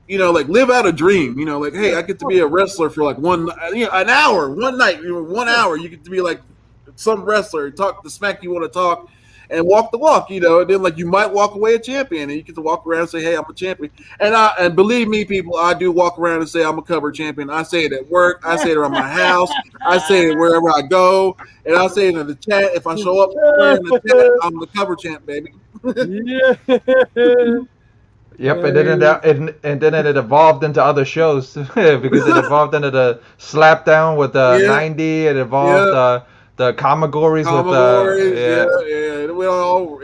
S4: like live out a dream. Like, hey, I get to be a wrestler for like an hour, one night, 1 hour. You get to be like some wrestler, talk the smack you want to talk, and walk the walk. And then like you might walk away a champion, and you get to walk around and say, hey, I'm a champion. And believe me, people, I do walk around and say I'm a cover champion. I say it at work. I say it around my house. I say it wherever I go, and I say it in the chat. If I show up somewhere in the chat, I'm the cover champ, baby.
S1: Yeah.
S2: Yep, and then it evolved into other shows because it evolved into the Slapdown with the
S4: Yeah.
S2: 90. It evolved the Kamagories with
S4: Commodores,
S2: yeah.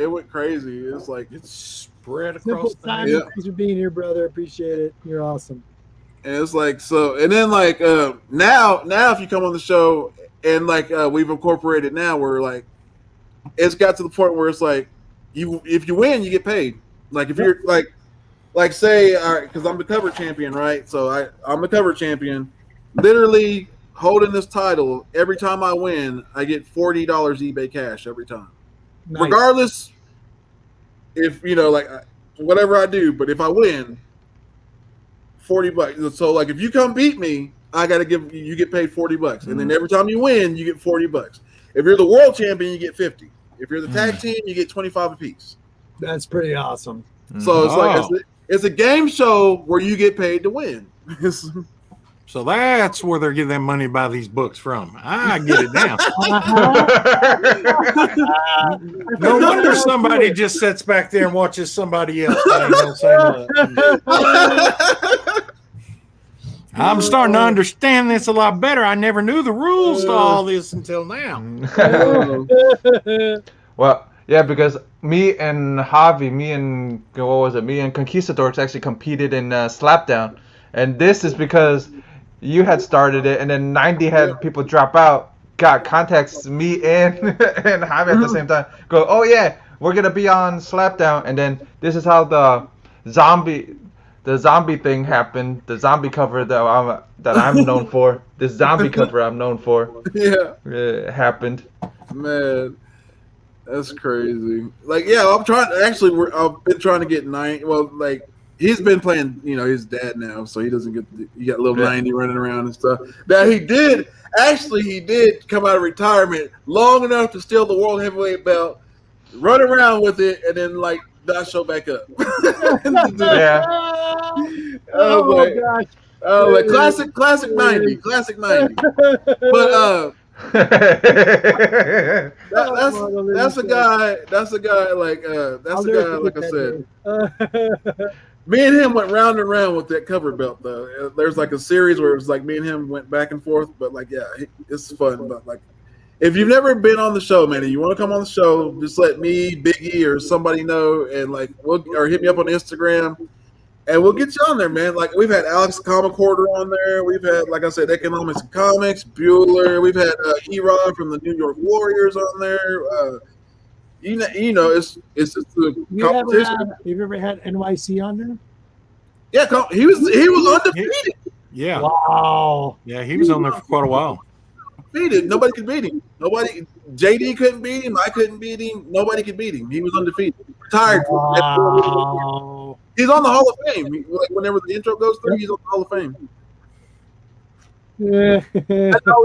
S4: it went crazy. It's like
S3: It's spread
S1: Simple
S3: across the
S1: time.
S4: Yeah.
S1: Thanks for being here, brother. Appreciate it. You're awesome.
S4: and it's like so, and then like now if you come on the show and like we've incorporated now where like it's got to the point where it's like if you win you get paid. Like if you're like say all right, because I'm the cover champion, right? So I'm the cover champion. Literally holding this title, every time I win, I get $40 eBay cash every time.
S1: Nice.
S4: Regardless if like whatever I do, but if I win, $40. So like if you come beat me, I gotta you get paid $40, and then every time you win, you get $40. If you're the world champion, you get 50. If you're the tag team, you get 25 apiece.
S1: That's pretty awesome.
S4: So it's like it's a game show where you get paid to win.
S3: So that's where they're getting that money to buy these books from. I get it now. No wonder somebody just sits back there and watches somebody else. I'm starting to understand this a lot better. I never knew the rules to all this until now.
S2: Well, yeah, because me and Conquistadors actually competed in Slapdown. And this is because you had started it, and then 90 had people drop out, contacts me and Javi at the same time. Go, oh yeah, we're gonna be on Slapdown, and then this is how the zombie thing happened. The zombie cover that I'm known for. This zombie cover I'm known for.
S4: Yeah,
S2: happened.
S4: Man, that's crazy. Like, yeah, I've been trying to get 90. Well, like. He's been playing, his dad now, so he doesn't get. He got little 90 running around and stuff. Now he did come out of retirement long enough to steal the world heavyweight belt, run around with it, and then like not show back up.
S2: Yeah.
S1: Gosh.
S4: Like classic 90, classic 90. But that's a guy. Like I said. Me and him went round and round with that cover belt, though. There's like a series where it was like me and him went back and forth, but like, yeah, it's fun. But like, if you've never been on the show, man, and you want to come on the show, just let me, Biggie, or somebody know, and like, or hit me up on Instagram, and we'll get you on there, man. Like, we've had Alex Comic Hoarder on there. We've had, like I said, Economics and Comics, Bueller. We've had Erod from the New York Warriors on there. It's just a competition.
S1: You've ever had NYC on there?
S4: Yeah, he was undefeated.
S3: Yeah.
S1: Wow.
S3: Yeah, he was on there for quite a while.
S4: Undefeated. Nobody could beat him. JD couldn't beat him. I couldn't beat him. Nobody could beat him. He was undefeated. Retired.
S1: Wow.
S4: He's on the Hall of Fame. Like whenever the intro goes through, he's on the Hall of Fame.
S1: Yeah.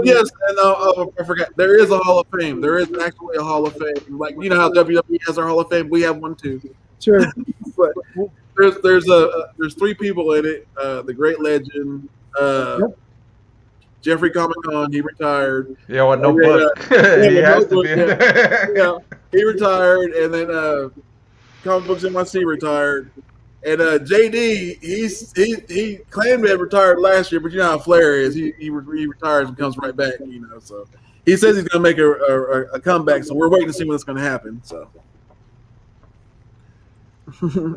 S4: Yes, and I forgot. There is a Hall of Fame. There is actually a Hall of Fame. Like how WWE has our Hall of Fame, we have one too.
S1: Sure.
S4: But there's three people in it. The great legend, Jeffrey Comic-Con. He retired.
S2: Yeah, what no book? He has to be.
S4: Yeah, he retired, and then Comic Books NYC retired. And JD, he claimed to have retired last year, but you know how Flair is. He retires and comes right back. So he says he's going to make a comeback. So we're waiting to see when it's going to happen. So,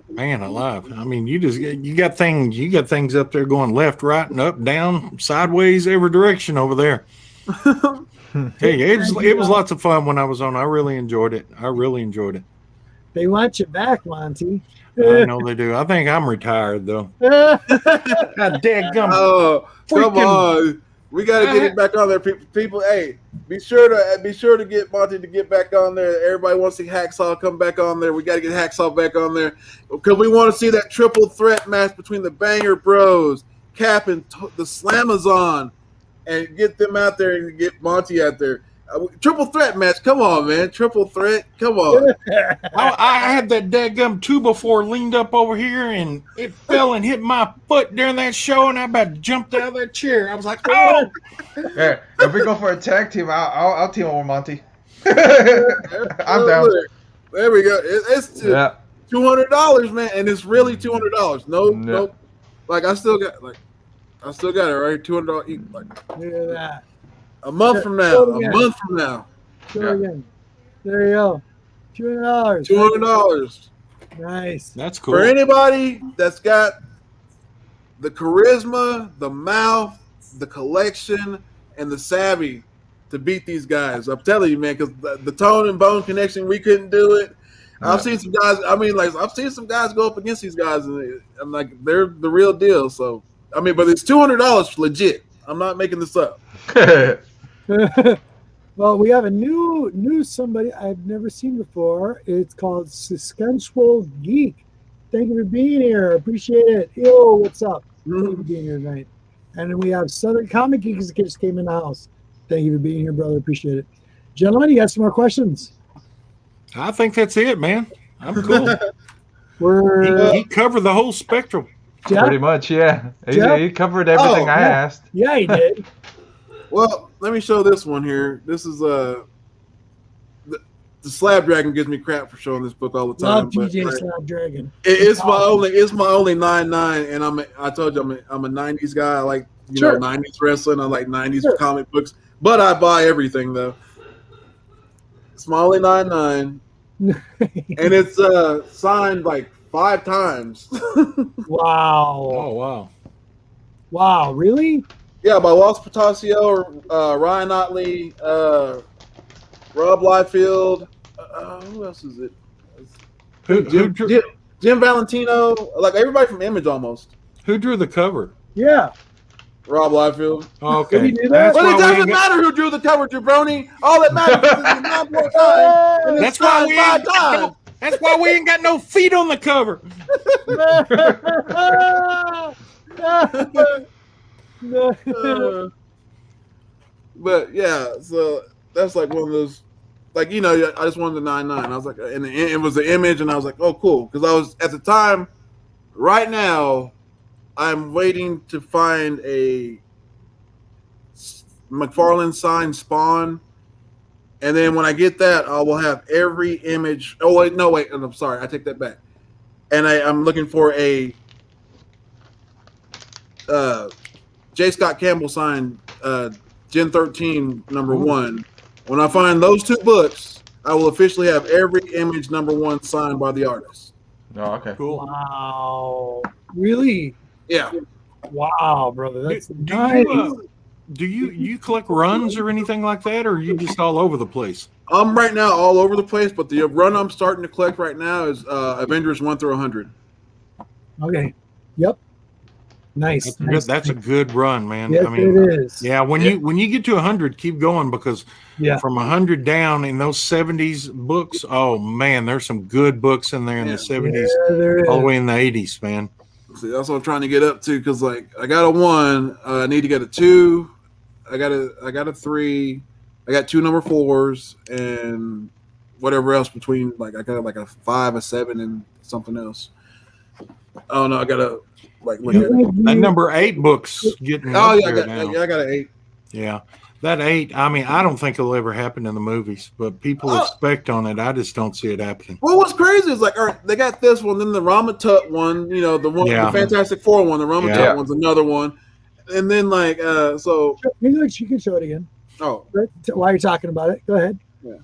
S3: man alive! I mean, you got things up there going left, right, and up, down, sideways, every direction over there. Hey, it was lots of fun when I was on. I really enjoyed it.
S1: They want you back, Monty.
S3: I know they do. I think I'm retired though. God daggum.
S4: Oh, come on. We got to get it back on there, people. Hey, be sure to get Monty to get back on there. Everybody wants to see Hacksaw come back on there. We got to get Hacksaw back on there because we want to see that triple threat match between the Banger Bros, Cap, and the Slamazon, and get them out there and get Monty out there. Triple threat match. Come on, man. Triple threat. Come on.
S3: I had that daggum 2x4 leaned up over here and it fell and hit my foot during that show and I about jumped out of that chair. I was like, oh.
S2: Yeah, if we go for a tag team, I'll team up with Monty. I'm down.
S4: There we go. It's $200, man, and it's really $200. No. Like I still got it, right? $200. Like,
S1: look at that.
S4: A month from now.
S1: Show again. There you go. $200.
S4: $200.
S1: Nice.
S3: That's cool.
S4: For anybody that's got the charisma, the mouth, the collection, and the savvy to beat these guys. I'm telling you, man, because the Tone and Bone connection, we couldn't do it. Yeah. I've seen some guys. I've seen some guys go up against these guys, and I'm like, they're the real deal. So, but it's $200 legit. I'm not making this up.
S1: Well, we have a new somebody I've never seen before. It's called Sensual Geek. Thank you for being here. Appreciate it. Yo, what's up? Thank you for being here tonight. And then we have Southern Comic Geeks just came in the house. Thank you for being here, brother. Appreciate it. Gentlemen, you got some more questions?
S3: I think that's it, man. I'm cool. He covered the whole spectrum.
S1: Jeff?
S2: Pretty much, yeah. He covered everything I asked.
S1: Yeah, he did.
S4: Well, let me show this one here. This is the Slab Dragon gives me crap for showing this book all the time.
S1: Love TJ Slab Dragon.
S4: It's my only 9.9, and I told you I'm a 90s guy. I like know 90s wrestling. I like 90s comic books, but I buy everything though. It's my only 9.9, and it's signed like 5 times.
S1: Wow.
S3: Oh wow.
S1: Wow, really?
S4: Yeah, by Los Potasio, Ryan Otley, Rob Liefeld. Who else is it? Jim Valentino. Like everybody from Image almost.
S3: Who drew the cover?
S1: Yeah.
S4: Rob Liefeld.
S3: Oh, okay.
S1: Did he do that?
S4: But it doesn't matter who drew the cover, Jabroni. All that matters is the number of time. And
S3: That's why we ain't got no, that's why we ain't got no feet on the cover.
S4: But yeah, so that's like one of those, like, I just wanted the 9.9. I was like, and it was the Image, and I was like, oh, cool, because I was at the time. Right now, I'm waiting to find a McFarlane signed Spawn, and then when I get that, I will have every Image. Oh wait, no, wait, I'm sorry, I take that back. And I'm looking for a J. Scott Campbell signed Gen 13 #1. When I find those 2 books, I will officially have every Image #1 signed by the artist.
S2: Oh, okay.
S3: Cool.
S1: Wow. Really?
S4: Yeah.
S1: Wow, brother. That's
S3: Do
S1: nice.
S3: you collect runs or anything like that, or are you just all over the place?
S4: I'm right now all over the place, but the run I'm starting to collect right now is Avengers 1 through 100.
S1: Okay. Yep. Nice.
S3: That's a good run, man.
S1: Yes,
S3: I mean,
S1: it is.
S3: yeah. When you get to 100, keep going, because from 100 down in those 70s books, oh man, there's some good books in there in the 70s, all the way in the 80s, man.
S4: See, that's what I'm trying to get up to, because like I got a 1, I need to get a 2, I got a 3, I got 2 @4s, and whatever else between, like I got like a 5, a 7, and something else. Oh no, I gotta like look at it.
S3: That #8 book's getting
S4: Oh yeah,
S3: now.
S4: I got an 8.
S3: Yeah, that 8. I mean, I don't think it'll ever happen in the movies, but people expect on it. I just don't see it happening.
S4: Well, what's crazy is like, all right, they got this one, then the Ramatut one, the one, the Fantastic Four one, the Ramatut one's another one, and then like, so
S1: maybe you can show it again.
S4: Oh,
S1: while you're talking about it, go ahead.
S4: Yeah,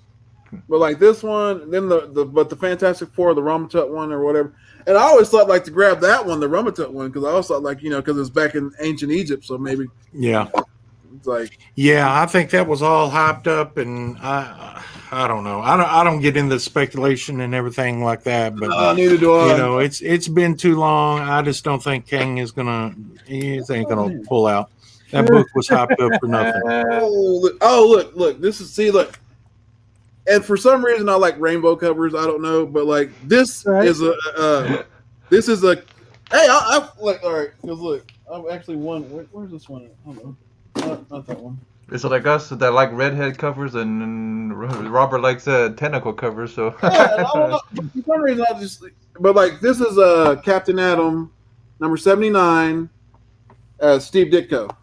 S4: but like this one, then the Fantastic Four, the Ramatut one or whatever, and I always thought like to grab that one, the Ramatut one, because I always thought like because it's back in ancient Egypt, so maybe it's like
S3: I think that was all hyped up, and I don't know. I don't get into speculation and everything like that, but
S4: neither do I.
S3: It's been too long. I just don't think King is gonna pull out. That book was hyped up for nothing.
S4: Look! This is and for some reason I like rainbow covers. I don't know, but like this is a hey, I like all right. Because look, I'm actually one. Where's this one? I don't know. Not that one.
S2: Is it like us that like redhead covers, and Robert likes tentacle covers? So
S4: I don't know. For some reason I just. But like this is Captain Atom, #79, Steve Ditko.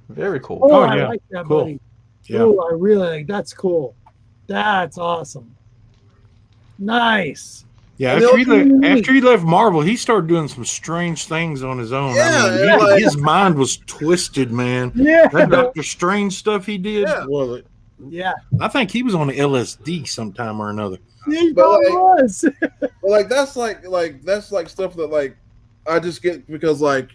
S2: Very cool.
S1: Oh, I like that,
S3: cool.
S1: buddy.
S3: Yeah.
S1: Oh, I really like that's cool. That's awesome. Nice.
S3: Yeah, after he left Marvel, he started doing some strange things on his own.
S4: Yeah,
S3: I mean, his mind was twisted, man.
S1: Yeah.
S3: That Doctor Strange stuff he did.
S1: Yeah.
S3: I think he was on LSD sometime or another.
S1: He probably was.
S4: But like that's like stuff that like I just get because like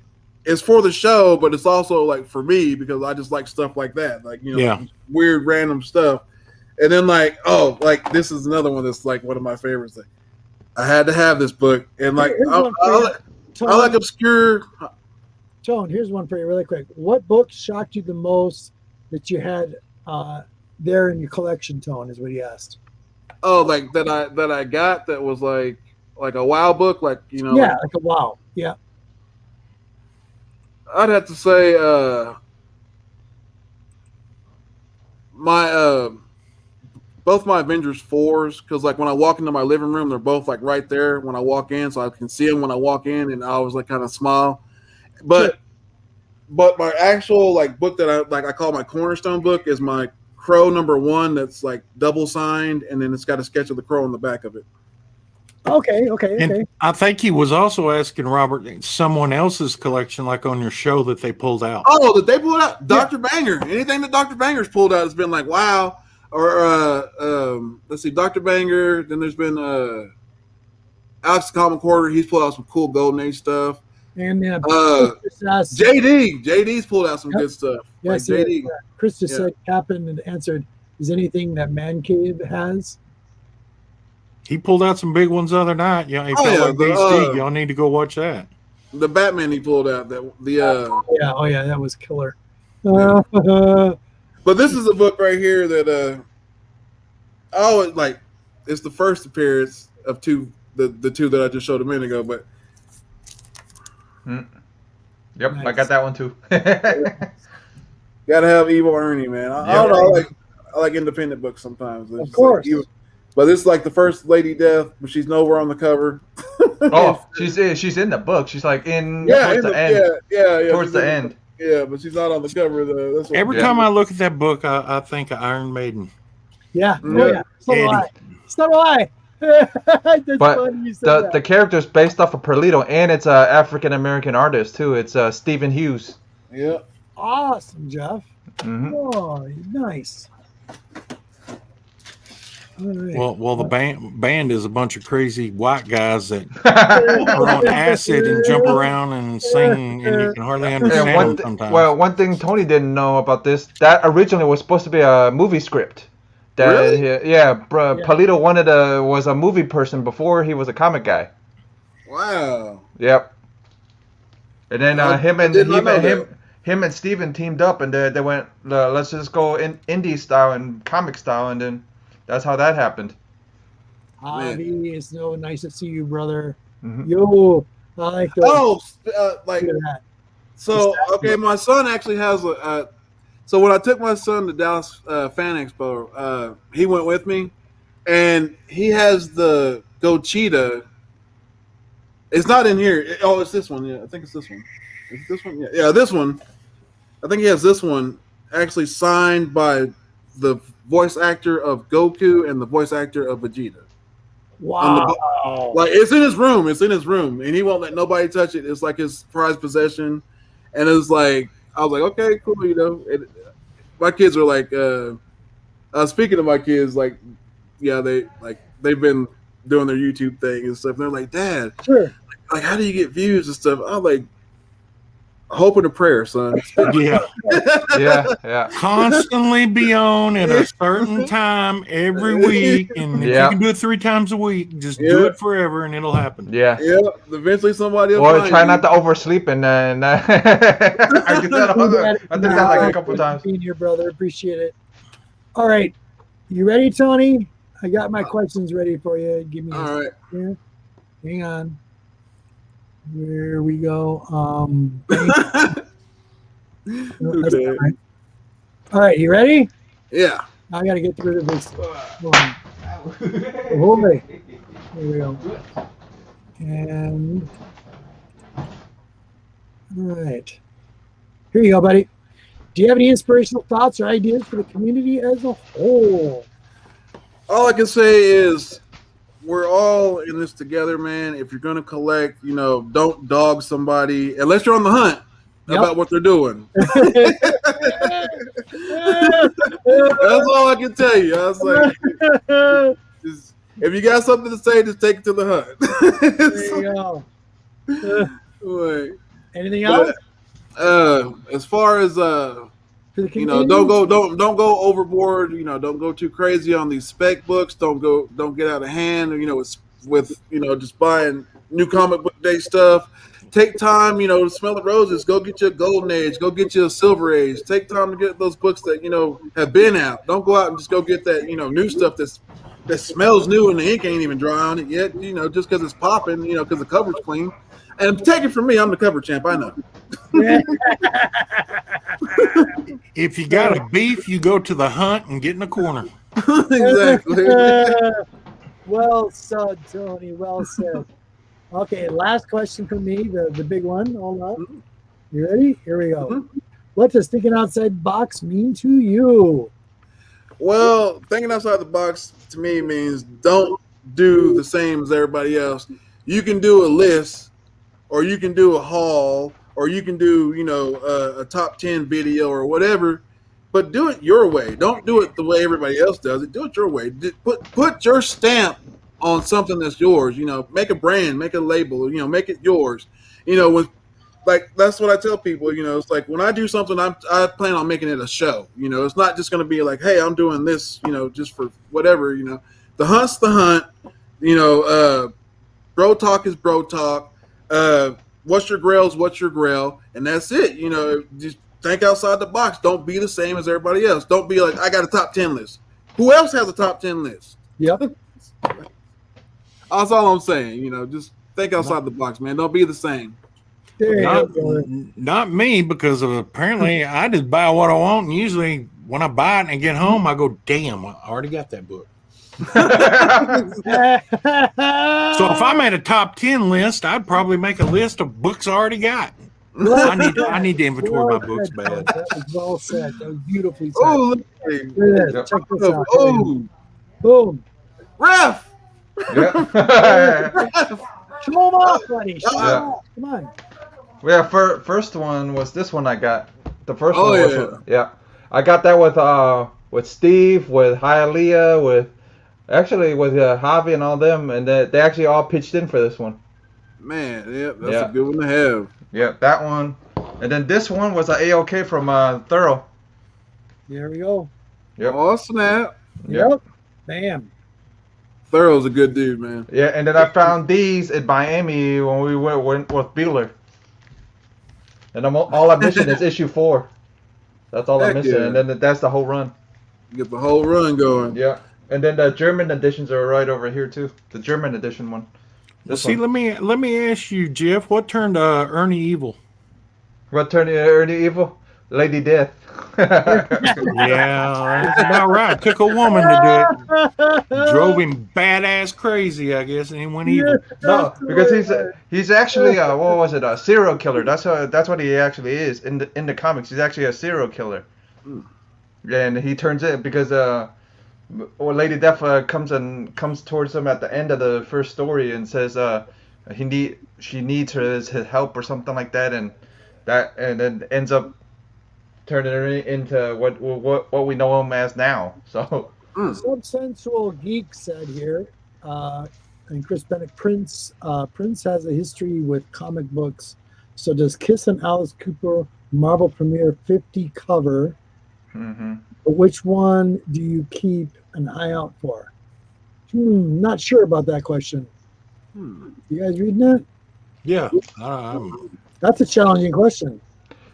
S4: it's for the show, but it's also like for me because I just like stuff like that, like weird random stuff. And then like this is another one that's like one of my favorites. Like, I had to have this book, and like I like obscure.
S1: Tone, here's one for you, really quick. What book shocked you the most that you had there in your collection? Tone is what he asked.
S4: Oh, like that I got that was like like a WoW book, like
S1: Yeah, like a WoW. Yeah.
S4: I'd have to say my both my Avengers 4s, because like when I walk into my living room, they're both like right there when I walk in, so I can see them when I walk in, and I always like kind of smile. But my actual like book that I call my cornerstone book is my Crow #1 that's like double signed, and then it's got a sketch of the crow on the back of it.
S1: Okay.
S3: And I think he was also asking Robert someone else's collection, like on your show, that they pulled out.
S4: Oh, that they pulled out Dr. Banger. Anything that Dr. Banger's pulled out has been like wow. Or let's see, Dr. Banger. Then there's been Alex the Common Quarter. He's pulled out some cool Golden Age stuff.
S1: And
S4: JD's pulled out some good stuff.
S1: Yes,
S4: like JD.
S1: Chris just said, Captain, and answered, is anything that Man Cave has?
S3: He pulled out some big ones the other night. Yeah, he felt like DC. Y'all need to go watch that.
S4: The Batman he pulled out.
S1: Oh yeah, that was killer.
S4: Yeah. But this is a book right here that it's the first appearance of the two that I just showed a minute ago. But
S2: Yep,
S1: Nice.
S2: I got that one too.
S4: gotta have Evil Ernie, man. I don't know. I like independent books sometimes. It's
S1: Of
S4: just
S1: course.
S4: like but this is like the first Lady Death, but she's nowhere on the cover.
S2: Oh, she's in the book. She's like towards the end. Towards the end.
S4: Yeah, but she's not on the cover though. That's what,
S3: Every time I look at that book, I think of Iron Maiden.
S1: Yeah.
S4: Yeah.
S1: Oh yeah. So do I. So do I. That's
S2: But
S1: funny you said
S2: the character's based off of Perlito, and it's an African American artist too. It's Stephen Hughes.
S4: Yeah.
S1: Awesome, Jeff.
S2: Mm-hmm.
S1: Oh, nice. All right.
S3: Well, the band is a bunch of crazy white guys that are on acid and jump around and sing, and you can hardly understand them sometimes.
S2: One thing Tony didn't know about this, that originally was supposed to be a movie script.
S4: Really?
S2: Perlito was a movie person before he was a comic guy.
S4: Wow.
S2: Yep. And then him and Steven teamed up, and they went, let's just go in indie style and comic style, and then that's how that happened.
S1: Javi, it's so nice to see you, brother.
S2: Mm-hmm.
S1: Yo, I like the
S4: Like
S1: look at that.
S4: so. Okay, my son actually has a. So when I took my son to Dallas Fan Expo, he went with me, and he has the Go Cheetah. It's not in here. It's this one. Yeah, I think it's this one. Is it this one? Yeah, this one. I think he has this one actually signed by the voice actor of Goku and the voice actor of Vegeta.
S1: Wow.
S4: Like it's in his room. It's in his room, and he won't let nobody touch it. It's like his prized possession, and it's like I was like, okay, cool, my kids are like, speaking of my kids, like, yeah, they've been doing their YouTube thing and stuff. And they're like, Dad,
S1: Sure.
S4: like, how do you get views and stuff? I'm like, hope and a prayer, son.
S2: Yeah.
S3: Constantly be on at a certain time every week, and if you can do it 3 times a week, just do it forever, and it'll happen.
S2: Yeah.
S4: Eventually somebody will
S2: Or
S4: find
S2: try
S4: you.
S2: not to oversleep, and then I did that like a couple times.
S1: Being here, brother. Appreciate it. All right. You ready, Tony? I got my questions ready for you. Give me
S4: All right.
S1: here. Hang on. Here we go.
S4: Okay.
S1: All right, you ready?
S4: Yeah.
S1: I got to get rid of this. Boy. Here we go. And all right. Here you go, buddy. Do you have any inspirational thoughts or ideas for the community as a whole?
S4: All I can say is we're all in this together, man. If you're going to collect, don't dog somebody unless you're on the hunt about what they're doing. That's all I can tell you. I was like, if you got something to say, just take it to the hunt.
S1: There you go. Anything else?
S4: As far as don't go overboard. Don't go too crazy on these spec books. Don't get out of hand. With just buying new comic book day stuff. Take time, to smell the roses. Go get you a Golden Age. Go get you a Silver Age. Take time to get those books that have been out. Don't go out and just go get that new stuff that's that smells new and the ink ain't even dry on it yet, you know, just because it's popping, you know, because the cover's clean. And take it from me, I'm the cover champ. I know.
S3: If you got a beef, you go to the hunt and get in the corner.
S4: Exactly.
S1: Well said, Tony. Well said. Okay, last question for me, the big one. Hold on. You ready? Here we go. What does thinking outside the box mean to you?
S4: Well, thinking outside the box to me means don't do the same as everybody else. You can do a list, or you can do a haul, or you can do, you know, a top 10 video or whatever, but do it your way. Don't do it the way everybody else does it. Do it your way. Put your stamp on something that's yours. You know, make a brand, make a label, you know, make it yours. You know, with like, that's what I tell people, you know, it's like when I do something, I plan on making it a show. You know, it's not just going to be like, hey, I'm doing this, you know, just for whatever, you know. The hunt's the hunt. You know, bro talk is bro talk. What's your grail's what's your grail, and that's it. You know, just think outside the box. Don't be the same as everybody else. Don't be like, I got a top 10 list. Who else has a top 10 list?
S1: Yep.
S4: That's all I'm saying. You know, just think outside the box, man. Don't be the same.
S3: Not me, because apparently I just buy what I want, and usually when I buy it and get home, I go, damn, I already got that book. So if I made a top 10 list, I'd probably make a list of books I already got. I need to inventory my books bad.
S1: That was well said. That was beautifully said.
S4: Oh,
S1: look at this. Check this out.
S4: Oh,
S1: boom.
S4: Ref.
S1: Show them off, buddy. Show them off. Come on.
S2: Yeah, first one was this one I got. The first one was
S4: yeah.
S2: I got that with Steve, with Hialeah, with Javi and all them, and they actually all pitched in for this one.
S4: Man, yeah, that's a good one to have.
S2: Yeah, that one. And then this one was an A-OK from Thorough.
S1: There we go.
S2: Yep.
S4: Oh, snap.
S1: Yep. Bam.
S4: Thorough's a good dude, man.
S2: Yeah, and then I found these in Miami when we went with Bueller. And all I'm missing is issue 4. That's all I'm missing, and then that's the whole run.
S4: You get the whole run going.
S2: Yeah, and then the German editions are right over here too. The German edition one.
S3: See, let me ask you, Jeff, what turned Ernie evil?
S2: What turned Ernie evil? Lady Death.
S3: Yeah, that's about right. Took a woman to do it. Drove him badass crazy, I guess, and he went evil.
S2: No, because he's actually what was it? A serial killer. That's what he actually is in the comics. He's actually a serial killer, and he turns it because Lady Death comes towards him at the end of the first story and says she needs his help or something like that, and then ends up turning her into what we know him as now. So
S1: Subsensual Geek said here, and Chris Bennett, Prince has a history with comic books. So does Kiss and Alice Cooper Marvel Premiere 50 cover?
S2: Mm-hmm.
S1: Which one do you keep an eye out for? Not sure about that question. You guys reading that?
S3: Yeah.
S1: That's a challenging question.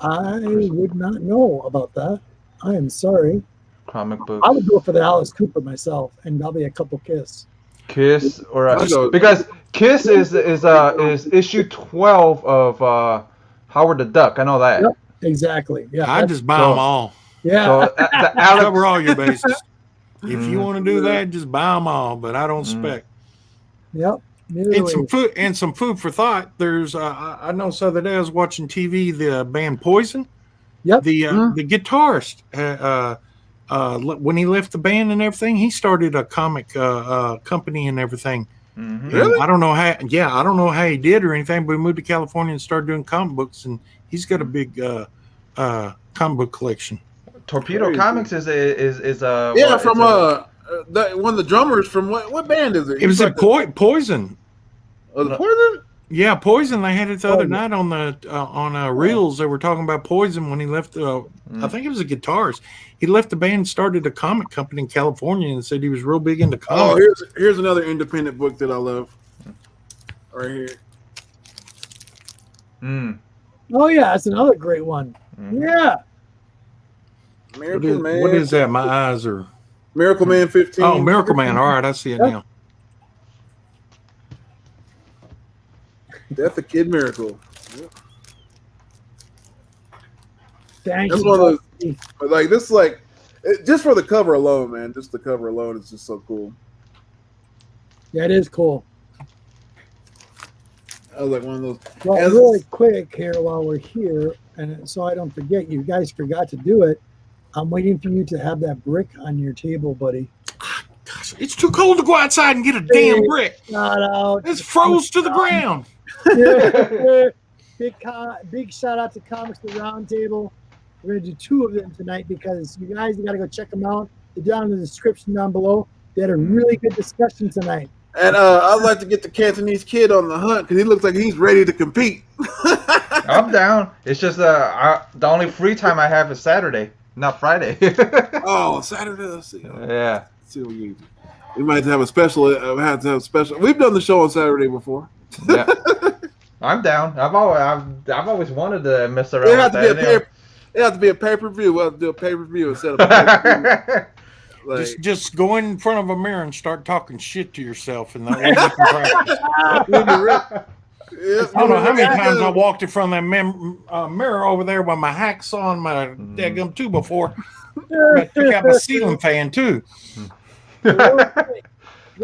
S1: I would not know about that. I am sorry.
S2: Comic books.
S1: I would go for the Alice Cooper myself, and probably a couple Kiss.
S2: Kiss because Kiss is issue 12 of Howard the Duck. I know that.
S1: Yep, exactly. Yeah.
S3: I just buy them all.
S1: Yeah.
S2: So
S3: cover all your bases. If you want to do that, just buy them all. But I don't spec.
S1: Yep.
S3: And some food for thought. There's I know the other day I was watching TV, the band Poison.
S1: Yep.
S3: The guitarist when he left the band and everything, he started a comic company and everything.
S2: Mm-hmm.
S4: Really?
S3: I don't know how he did or anything, but he moved to California and started doing comic books, and he's got a big comic book collection.
S2: Torpedo Comics is
S4: from one of the drummers from what band is it?
S3: It was Poison.
S4: Oh, the Poison?
S3: Yeah, Poison. They had it the other night on the reels. They were talking about Poison when he left. I think it was a guitarist. He left the band and started a comic company in California and said he was real big into comics.
S4: Oh, here's another independent book that I love. Right here.
S1: Oh yeah, that's another great one. Yeah.
S4: American Man.
S3: What is that? My eyes are.
S4: Miracle Man 15.
S3: Oh, Miracle Man. All right, I see it now.
S4: Death of Kid Miracle. Yep.
S1: Thank
S4: That's
S1: you.
S4: one of those.
S1: Dusty.
S4: But like this, like just for the cover alone, man. Just the cover alone is just so cool.
S1: Yeah, it is cool.
S4: I was like one of those.
S1: Well,
S4: And-
S1: really quick here while we're here, and so I don't forget, you guys forgot to do it. I'm waiting for you to have that brick on your table, buddy.
S3: Gosh, it's too cold to go outside and get a damn brick.
S1: Shout out.
S3: It's froze to the ground.
S1: Big shout out to Comics the Roundtable. We're gonna do 2 of them tonight because you guys gotta go check them out. They're down in the description down below. They had a really good discussion tonight.
S4: And I'd like to get the Cantonese kid on the hunt because he looks like he's ready to compete.
S2: I'm down. It's just the only free time I have is Saturday, not Friday.
S4: Oh, Saturday. Let's see.
S2: Yeah.
S4: Let's see what we might have a special. Have to have special. We've done the show on Saturday before.
S2: Yeah. I'm down. I've always wanted to mess around.
S4: It have
S2: with
S4: to be
S2: that.
S4: it have to be a pay-per-view. We'll have to do a pay-per-view instead of a pay-per-view. Like,
S3: Just go in front of a mirror and start talking shit to yourself, and that way you can practice.
S4: yeah,
S3: I don't know how many times I walked in front of that mirror over there with my hacksaw on my daggum too before. I took out my ceiling fan too.
S1: You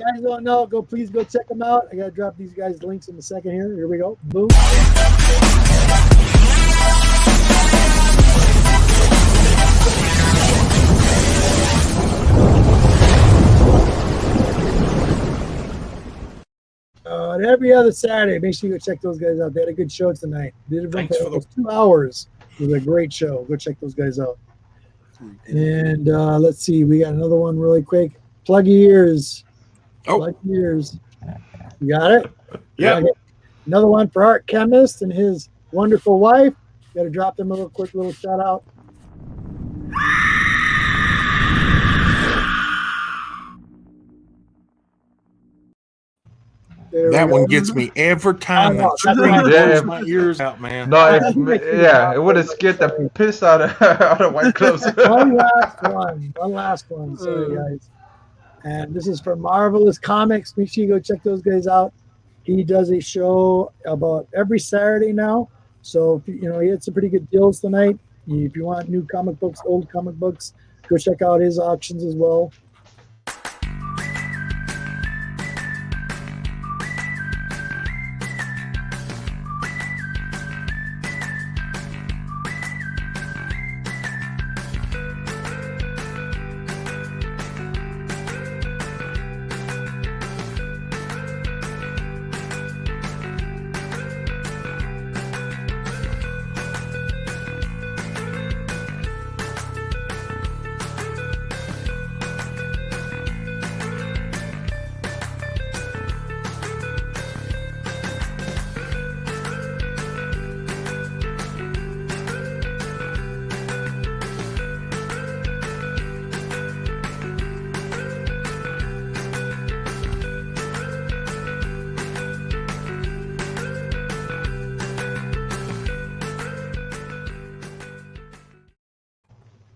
S1: guys don't know, please go check them out. I gotta drop these guys links in a second here. Here we go. Boom. And every other Saturday, make sure you go check those guys out. They had a good show tonight. They did it
S3: Thanks
S1: for
S3: for the-
S1: almost 2 hours. It was a great show. Go check those guys out. And let's see, we got another one really quick. Plug your ears.
S3: Oh.
S1: Plug your ears. You got it?
S3: Yeah.
S1: Okay. Another one for Art Chemist and his wonderful wife. Got to drop them a quick little shout out. There
S3: That
S1: we
S3: one
S1: go.
S3: gets me every time. That
S1: I know,
S3: scream
S1: that's
S2: right.
S3: blows my ears out, man.
S2: No, it would have scared the piss out of White Clothes.
S1: One last one. Sorry, guys. And this is for Marvelous Comics. Make sure you go check those guys out. He does a show about every Saturday now. So, he had some pretty good deals tonight. If you want new comic books, old comic books, go check out his auctions as well.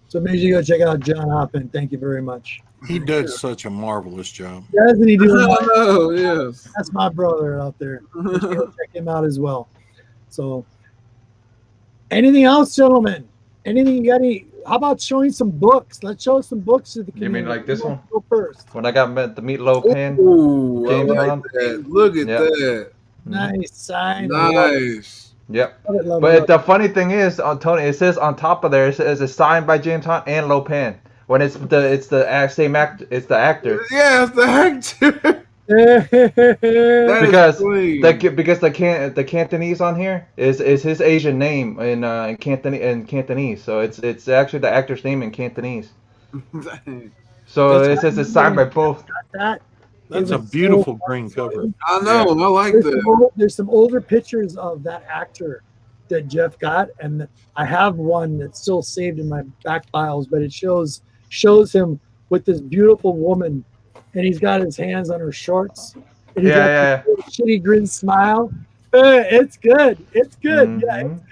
S1: So make sure you go check out John Hoffman. Thank you very much.
S3: He does such a marvelous job.
S1: Doesn't he do it?
S4: Oh, yes.
S1: That's my brother out there. Make sure you go check him out as well. So, anything else, gentlemen? Anything you got? How about showing some books? Let's show some books to the
S2: You
S1: community.
S2: mean like this
S1: Who
S2: one?
S1: wants to go first?
S2: When I got the meatloaf pen.
S4: Ooh, I
S2: James
S4: like
S2: Bond.
S4: that. Look at
S2: Yeah.
S4: that.
S1: Nice sign.
S4: Nice.
S2: Yep.
S1: Love it, love it,
S2: But
S1: love it.
S2: the funny thing is, on Tony, it says on top of there, it says it's signed by James Hunt and Lopan. When it's the same actor, it's the actor.
S4: Yeah, it's the actor.
S2: Because
S4: clean.
S2: because the Cantonese on here is his Asian name in Cantonese, so it's actually the actor's name in Cantonese. So it says it's signed by both.
S1: That
S3: That's
S1: is
S3: a beautiful green cover.
S4: I know. I like
S1: there's
S4: that.
S1: some older pictures of that actor that Jeff got, and I have one that's still saved in my back files, but it shows him with this beautiful woman, and he's got his hands on her shorts, and he's got this shitty grin smile. It's good. It's good. Yeah, it's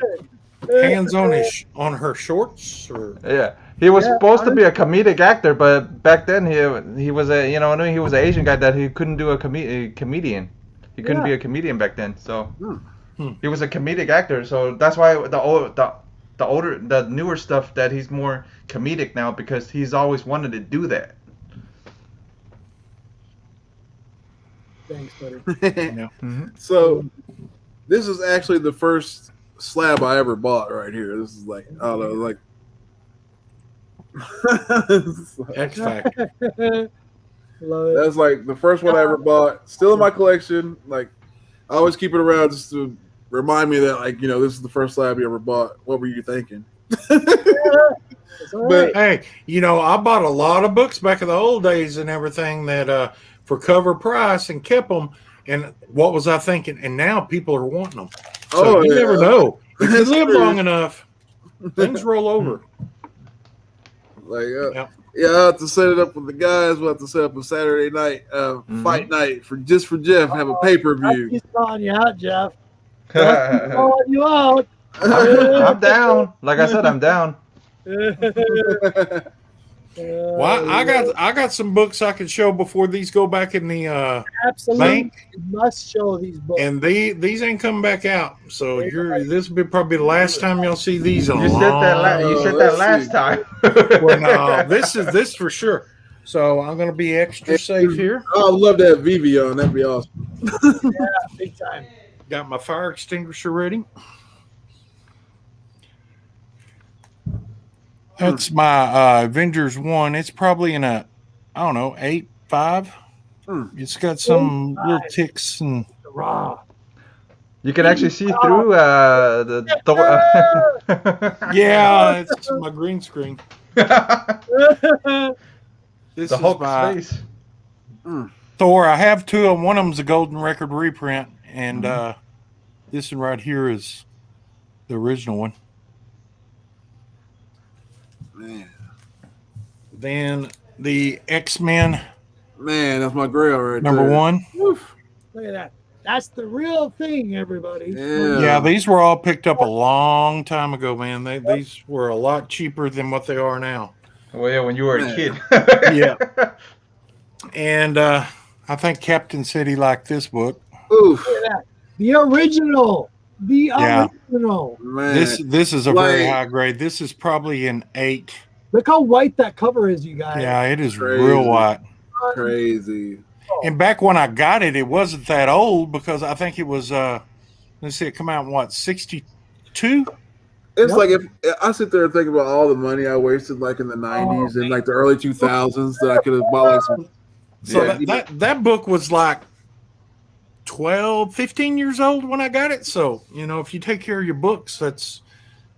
S1: good.
S3: Hands on her shorts, or
S2: Yeah. He was supposed to be a comedic actor, but back then he was a he was an Asian guy that he couldn't do a comedian. He couldn't be a comedian back then, so he was a comedic actor. So that's why the newer stuff that he's more comedic now, because he's always wanted to do that.
S1: Thanks, buddy.
S3: Yeah.
S4: So this is actually the first slab I ever bought right here. This is like, I don't know, like
S3: X Factor.
S1: Love it.
S4: that's like the first one I ever bought. Still in my collection. Like, I always keep it around just to remind me that, like, this is the first slab you ever bought. What were you thinking?
S1: It's all right.
S3: Hey, I bought a lot of books back in the old days and everything that for cover price and kept them. And what was I thinking? And now people are wanting them. So you never know. If you live long enough, things roll over.
S4: Like, I have to set it up with the guys. We'll have to set up a Saturday night fight night for Jeff. Have a pay-per-view.
S1: He's calling you out, Jeff. Calling you out.
S2: I'm down. Like I said, I'm down.
S3: Well, I got some books I can show before these go back in the
S1: Absolutely.
S3: bank.
S1: You must show these books.
S3: And these ain't coming back out. So this will be probably the last time y'all see these in a
S2: You said
S3: long
S2: that last time.
S3: Well, no, this for sure. So I'm going to be extra safe here.
S4: I'd love to have Vivi on. That'd be awesome.
S1: Yeah, big time.
S3: Got my fire extinguisher ready. That's my Avengers 1. It's probably in a, 8.5. It's got some little ticks and
S1: Raw.
S2: You can actually see through the Thor.
S3: yeah, it's my green screen. This
S2: The
S3: is
S2: Hulk
S3: my
S2: space.
S3: Thor. I have two. One of them's a golden record reprint, and this one right here is the original one.
S4: Man,
S3: Then the X-Men
S4: that's my grail right
S3: number
S4: there.
S3: 1.
S1: Look at that. That's the real thing, everybody.
S3: Yeah, these were all picked up a long time ago, man. These were a lot cheaper than what they are now.
S2: Well, yeah, when you were a kid.
S3: Yeah. And I think Captain said he liked this book.
S4: Oof,
S1: Look at that. The original. The
S3: Yeah.
S1: original.
S4: man.
S3: This is a very high grade. This is probably an 8.
S1: Look how white that cover is, you guys.
S3: Yeah, it is
S4: Crazy.
S3: real white.
S4: Crazy.
S3: And back when I got it, it wasn't that old because I think it was let's see, it come out in what, 62?
S4: It's
S1: Yep.
S4: like if I sit there and think about all the money I wasted, like in the '90s and like the early 2000s, that I could have bought like some.
S3: So
S4: Yeah.
S3: that book was like 12, 15 years old when I got it. So, if you take care of your books, that's,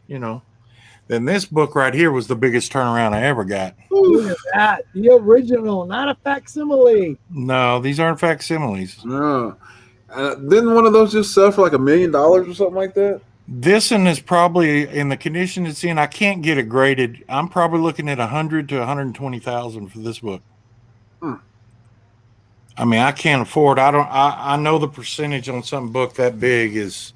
S3: then this book right here was the biggest turnaround I ever got.
S1: Look at that. The original, not a facsimile.
S3: No, these aren't facsimiles.
S4: No. Didn't one of those just sell for like $1 million or something like that?
S3: This one is probably in the condition it's in. I can't get it graded. I'm probably looking at 100 to 120,000 for this book. I mean, I can't afford. I know the percentage on some book that big is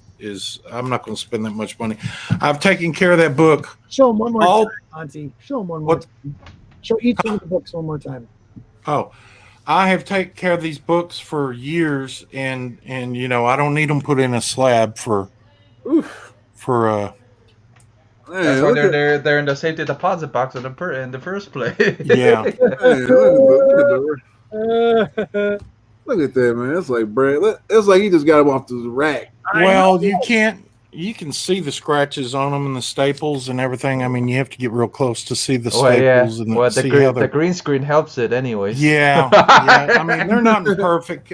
S3: I'm not going to spend that much money. I've taken care of that book.
S1: Show them one more time, Auntie. Show them one more time. Show each one of the books one more time.
S3: Oh, I have taken care of these books for years, and I don't need them put in a slab for.
S4: Man,
S2: That's why
S4: look at-
S2: they're in the safety deposit box in the first place.
S3: Yeah.
S4: man, look at that, man. It's like bread. It's like he just got him off the rack.
S3: Well, you can see the scratches on them and the staples and everything. I mean, you have to get real close to see the staples and
S2: Well,
S3: see how
S2: the green screen helps it anyways.
S3: Yeah. I mean, they're not in perfect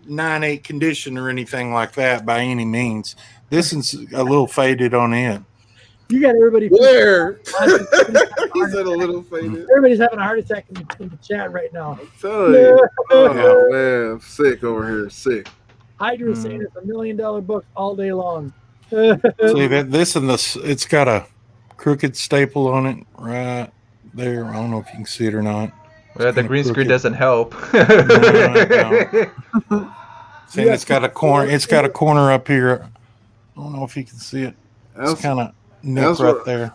S3: 9/8 condition or anything like that by any means. This is a little faded on it.
S1: You got everybody.
S4: Where? He said a little faded.
S1: Everybody's having a heart attack in the chat right now.
S4: I'm telling you. Oh, man. I'm sick over here. Sick.
S1: Hydra's saying it's $1 million book all day long.
S3: See that it's got a crooked staple on it right there. I don't know if you can see it or not.
S2: Well, the green screen doesn't help.
S3: See, it's got a corner. It's got a corner up here. I don't know if you can see it. It's kind of nick right there.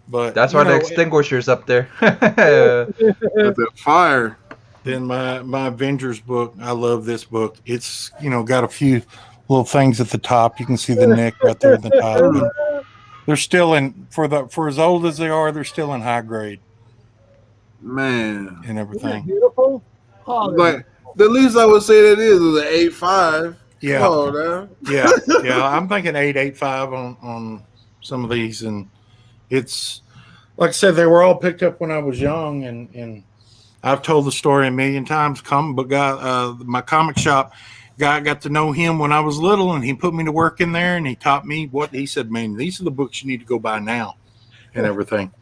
S3: But
S2: That's why the extinguisher's up there.
S4: Got that fire.
S3: Then my Avengers book, I love this book. It's got a few little things at the top. You can see the neck right there at the top. And they're still for as old as they are, they're still in high grade.
S4: Man.
S3: And everything.
S1: Beautiful. Oh,
S4: Like the least I would say that is an 8.5.
S3: Yeah.
S4: Come on, now.
S3: Yeah. I'm thinking 8.5 on some of these, and it's like I said, they were all picked up when I was young, and I've told the story a million times. Comic book guy, my comic shop guy, got to know him when I was little, and he put me to work in there, and he taught me he said, man, these are the books you need to go buy now, and everything.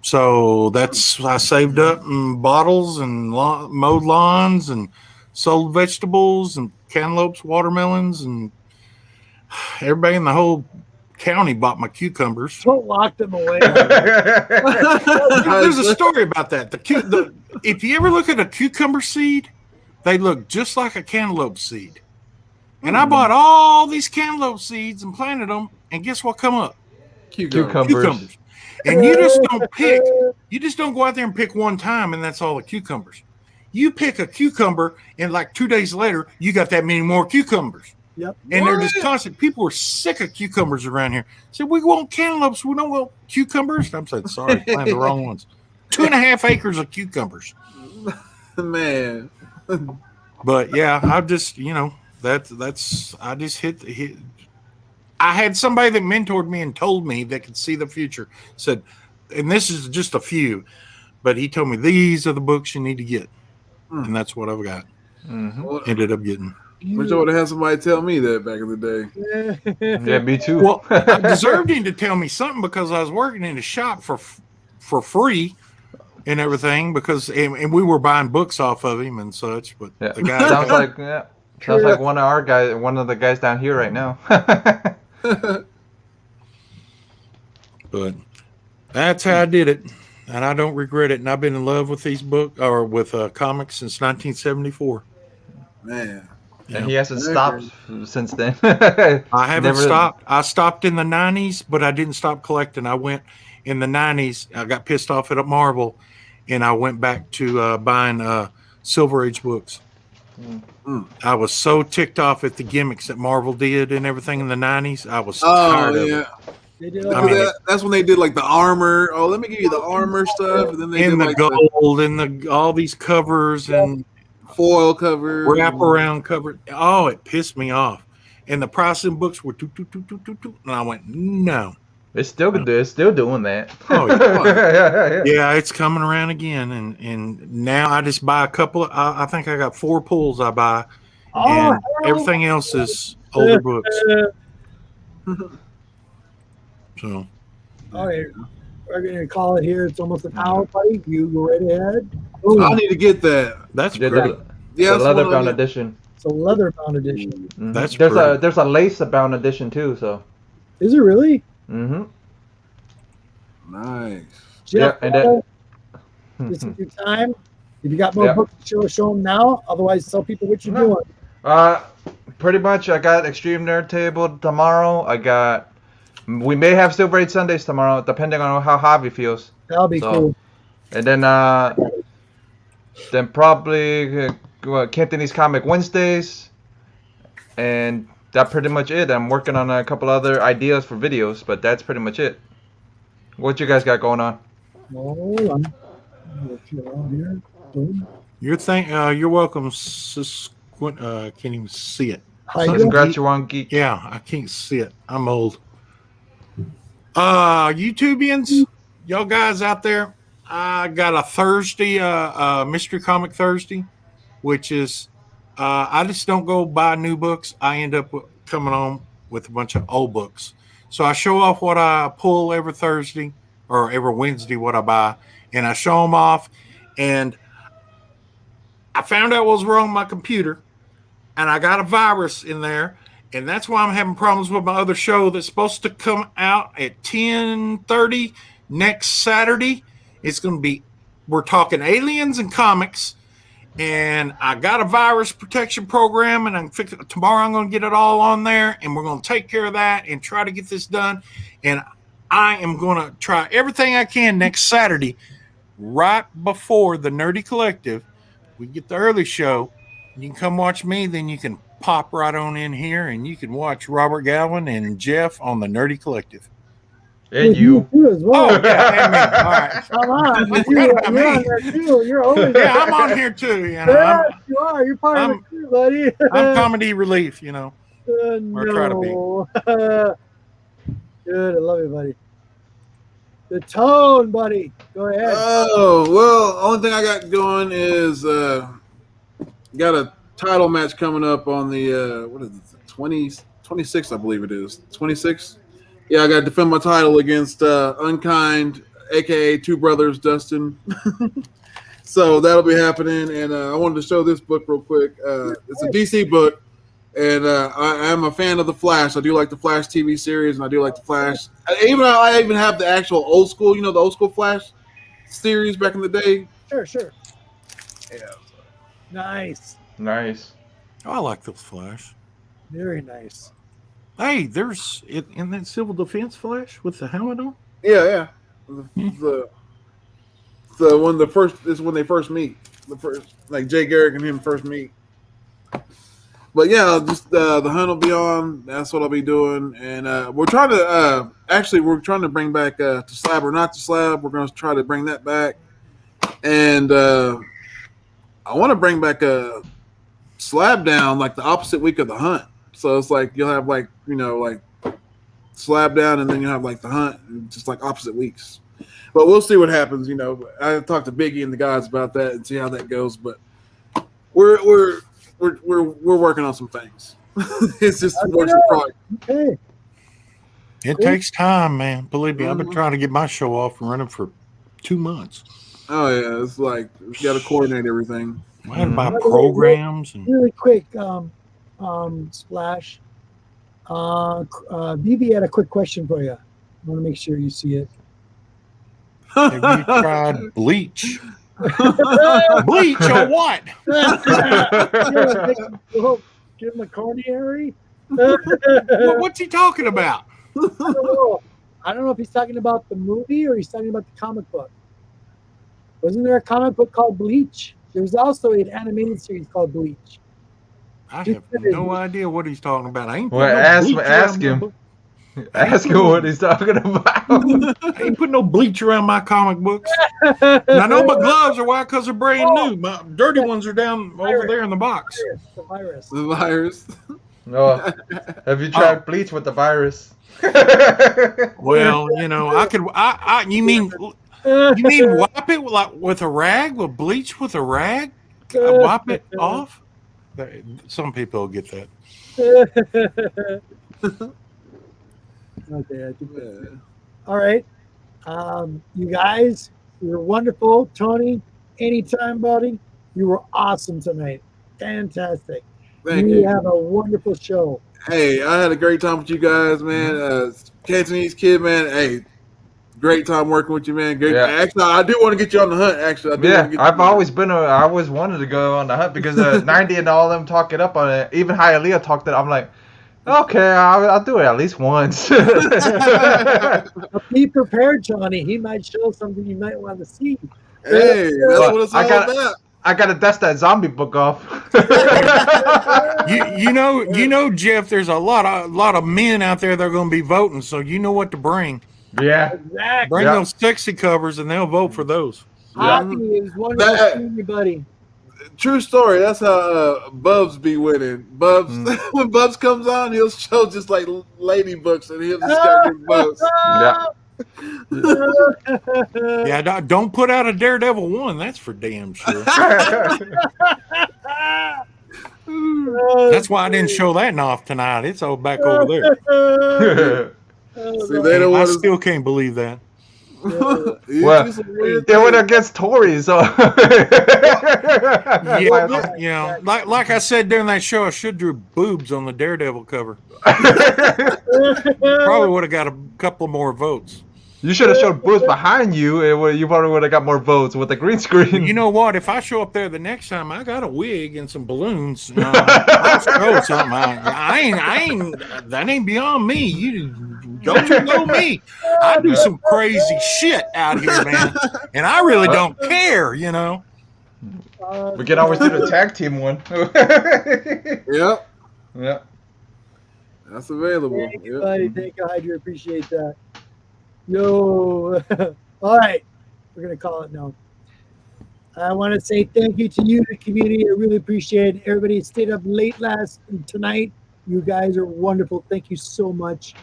S3: So I saved up in bottles and mowed lawns and sold vegetables and cantaloupes, watermelons, and everybody in the whole county bought my cucumbers.
S1: So locked them away.
S3: There's a story about that. If you ever look at a cucumber seed, they look just like a cantaloupe seed. And I bought all these cantaloupe seeds and planted them, and guess what come up?
S2: Cucumbers.
S3: And you just don't go out there and pick one time, and that's all the cucumbers. You pick a cucumber, and like 2 days later, you got that many more cucumbers.
S1: Yep.
S3: And they're just constant. People are sick of cucumbers around here. Said, we want cantaloupes. We don't want cucumbers. I'm saying, sorry, planted the wrong ones. 2.5 acres of cucumbers.
S4: Man.
S3: But yeah, I just, I just hit. I had somebody that mentored me and told me that could see the future. Said, and this is just a few, but he told me these are the books you need to get. And that's what I've got.
S2: Mm-hmm.
S3: Ended up getting.
S4: Wish I would have had somebody tell me that back in the day.
S2: Yeah, me too.
S3: Well, I deserved him to tell me something because I was working in a shop for free and everything and we were buying books off of him and such. But
S2: Yeah.
S3: the guy
S2: sounds like one of the guys down here right now.
S3: But that's how I did it, and I don't regret it. And I've been in love with these books or with comics since 1974.
S4: Man.
S2: And he hasn't stopped since then.
S3: I haven't stopped. I stopped in the 90s, but I didn't stop collecting. I went in the 90s. I got pissed off at Marvel, and I went back to buying Silver Age books. I was so ticked off at the gimmicks that Marvel did and everything in the 90s. I was tired of it.
S1: They did
S4: That's when they did like the armor. Oh, let me give you the armor stuff, and then they did
S3: the
S4: like
S3: gold and all these covers and
S4: foil cover,
S3: wraparound cover. Oh, it pissed me off. And the pricing books were and I went, no.
S2: It's still doing that.
S3: Oh,
S2: yeah.
S3: Yeah, it's coming around again, and now I just buy a couple. I think I got 4 pulls I buy, and everything else is older books. So,
S1: we're gonna call it here. It's almost an hour, buddy. You go right ahead.
S4: I need to get that.
S3: that's
S2: Yeah,
S3: great.
S2: the leather bound edition.
S1: It's a leather bound edition.
S2: Mm-hmm.
S3: There's
S2: a lace bound edition too. So.
S1: Is it really?
S2: Mm-hmm.
S4: Nice.
S1: Jeff,
S2: Yeah, and
S1: this is your time. If you got more books to show them now. Otherwise, tell people what you're doing.
S2: Pretty much. I got Extreme Nerd Table tomorrow. We may have Silver Age Sundays tomorrow, depending on how Javi feels.
S1: That'll be cool.
S2: And then probably Cantonese Comic Wednesdays, and that's pretty much it. I'm working on a couple other ideas for videos, but that's pretty much it. What you guys got going on?
S1: Hold on. Here. Boom.
S3: You're welcome. Can't even see it.
S2: Saskatchewan Geek.
S3: Yeah, I can't see it. I'm old. YouTubians, y'all guys out there, I got a Thursday, Mystery Comic Thursday, which is, I just don't go buy new books. I end up coming on with a bunch of old books. So I show off what I pull every Thursday or every Wednesday, what I buy, and I show them off. And I found out what was wrong with my computer, and I got a virus in there. And that's why I'm having problems with my other show that's supposed to come out at 10:30 next Saturday. It's going to be, we're talking aliens and comics. And I got a virus protection program, and tomorrow I'm going to get it all on there, and we're going to take care of that and try to get this done. And I am going to try everything I can next Saturday, right before the Nerdy Collective. We get the early show. You can come watch me, then you can pop right on in here, and you can watch Robert Galvin and Jeff on the Nerdy Collective.
S2: And
S1: With
S2: you.
S1: too as well.
S3: Oh, yeah, and me. All right.
S1: Come on,
S3: You
S1: you're
S3: forgot about
S1: on
S3: me.
S1: there too. You're always
S3: Yeah, I'm on here too. You know,
S1: Yes, you are. You're part of
S3: I'm-
S1: it too, buddy.
S3: I'm comedy relief, you know.
S1: No.
S3: Or try to be.
S1: Good, I love you, buddy. The tone, buddy. Go ahead.
S4: Oh, well, only thing I got going is got a title match coming up on the what is it, 26th, I believe it is. 26th. Yeah, I got to defend my title against Unkind, aka Two Brothers Dustin. So that'll be happening, and I wanted to show this book real quick. It's a DC book, and I am a fan of the Flash. I do like the Flash TV series, and I do like the Flash. I even have the actual old school, the old school Flash series back in the day.
S1: Sure.
S4: Yeah.
S1: Nice.
S2: Nice.
S3: Oh, I like those Flash.
S1: Very nice.
S3: Hey, there's in that Civil Defense Flash with the helmet on.
S4: Yeah. The when the first is when they first meet. The first, like Jay Garrick and him first meet. But yeah, just the hunt will be on. That's what I'll be doing, and we're trying to bring back to Slab or Not to Slab. We're going to try to bring that back, and I want to bring back a Slab Down like the opposite week of the hunt. So it's like you'll have like Slab Down, and then you'll have like the hunt, and just like opposite weeks. But we'll see what happens. I talked to Biggie and the guys about that and see how that goes. But we're working on some things. It's just works in progress.
S1: Okay.
S3: It takes time, man. Believe me, I've been trying to get my show off and running for 2 months.
S4: Oh yeah, it's like you got to coordinate everything.
S3: I had to buy programs and
S1: Really quick, Splash. BB had a quick question for you. I want to make sure you see it.
S3: have you tried bleach? Bleach or what?
S1: Give him a coronary.
S3: What's he talking about?
S1: I don't know if he's talking about the movie or he's talking about the comic book. Wasn't there a comic book called Bleach? There was also an animated series called Bleach.
S3: I have no idea what he's talking about. I ain't
S2: Well,
S3: putting no bleach
S2: ask
S3: around
S2: him.
S3: my book.
S2: Ask him what he's talking about.
S3: I ain't putting no bleach around my comic books. And I know my gloves are white because they're brand new. My dirty ones are down over there in the box.
S1: The virus.
S4: The virus.
S2: Oh, have you tried bleach with the virus?
S3: Well, I could. You mean wipe it with a rag, with bleach with a rag? Wipe it off? Some people will get that.
S1: Okay, I think all right. You guys, you're wonderful. Tony, anytime, buddy. You were awesome tonight. Fantastic.
S4: Thank
S1: you.
S4: you.
S1: Have a wonderful show.
S4: Hey, I had a great time with you guys, man. Cantonese kid, man. Hey, great time working with you, man. Great.
S2: Yeah.
S4: Actually, I do want to get you on the hunt. Actually, I do want to get
S2: I've always wanted to go on the hunt because 90 and all them talk it up on it. Even Hialeah talked it. I'm like, okay, I'll do it at least once.
S1: Be prepared, Johnny. He might show something you might want to see.
S4: Hey, that's what it's all about.
S2: I gotta dust that zombie book off.
S3: you know, Jeff. There's a lot of men out there that are going to be voting, so you know what to bring.
S2: Yeah.
S1: Exactly.
S3: Bring those sexy covers, and they'll vote for those.
S1: Hockey is wonderful seeing you, buddy.
S4: True story. That's how Bubs be winning. Bubs, when Bubs comes on, he'll show just like lady books, and he'll just start getting Bubs.
S3: Yeah, don't put out a Daredevil 1. That's for damn sure. That's why I didn't show that off tonight. It's all back over there.
S4: See, they don't
S3: I
S4: want
S3: still can't believe that.
S2: Well, they went against Tory, so
S3: Yeah, like I said during that show, I should drew boobs on the Daredevil cover. Probably would have got a couple more votes.
S2: You should have showed Bruce behind you. You probably would have got more votes with the green screen.
S3: You know what? If I show up there the next time, I got a wig and some balloons. I'll show something. I ain't. That ain't beyond me. You don't you know me? I do some crazy shit out here, man, and I really don't care. You know.
S2: We can always do the tag team one.
S4: Yep.
S2: Yeah.
S4: That's available.
S1: Thank you, buddy. Thank you, Hydra. Appreciate that. Yo. All right. We're going to call it now. I want to say thank you to you, the community. I really appreciate it. Everybody stayed up late tonight. You guys are wonderful. Thank you so much.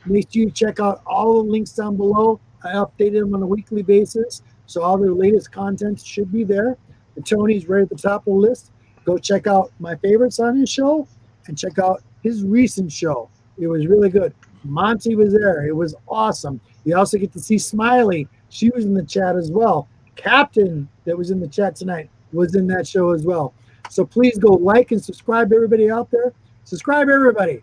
S1: Make sure you check out all the links down below. I update them on a weekly basis, so all the latest content should be there. The Tony's right at the top of the list. Go check out my favorites on his show and check out his recent show. It was really good. Monty was there. It was awesome. You also get to see Smiley. She was in the chat as well. Captain that was in the chat tonight was in that show as well. So please go like and subscribe to everybody out there. Subscribe, everybody.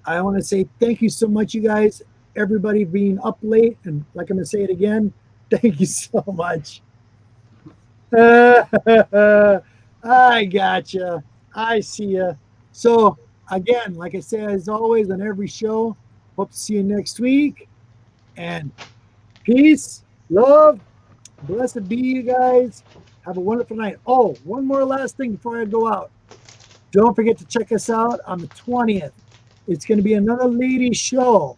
S1: I want to say thank you so much, you guys. Everybody being up late. And like I'm going to say it again, thank you so much. I gotcha. I see ya. So again, like I say, as always on every show, hope to see you next week. And peace, love, blessed be you guys. Have a wonderful night. Oh, one more last thing before I go out. Don't forget to check us out on the 20th. It's going to be another ladies show,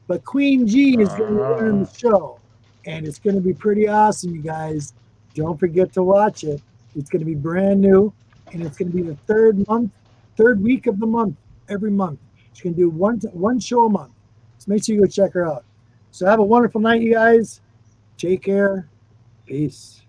S1: but Queen G is going to run the show, and it's going to be pretty awesome, you guys. Don't forget to watch it. It's going to be brand new, and it's going to be the third week of the month, every month. She's going to do one show a month. So make sure you go check her out. So have a wonderful night, you guys. Take care. Peace.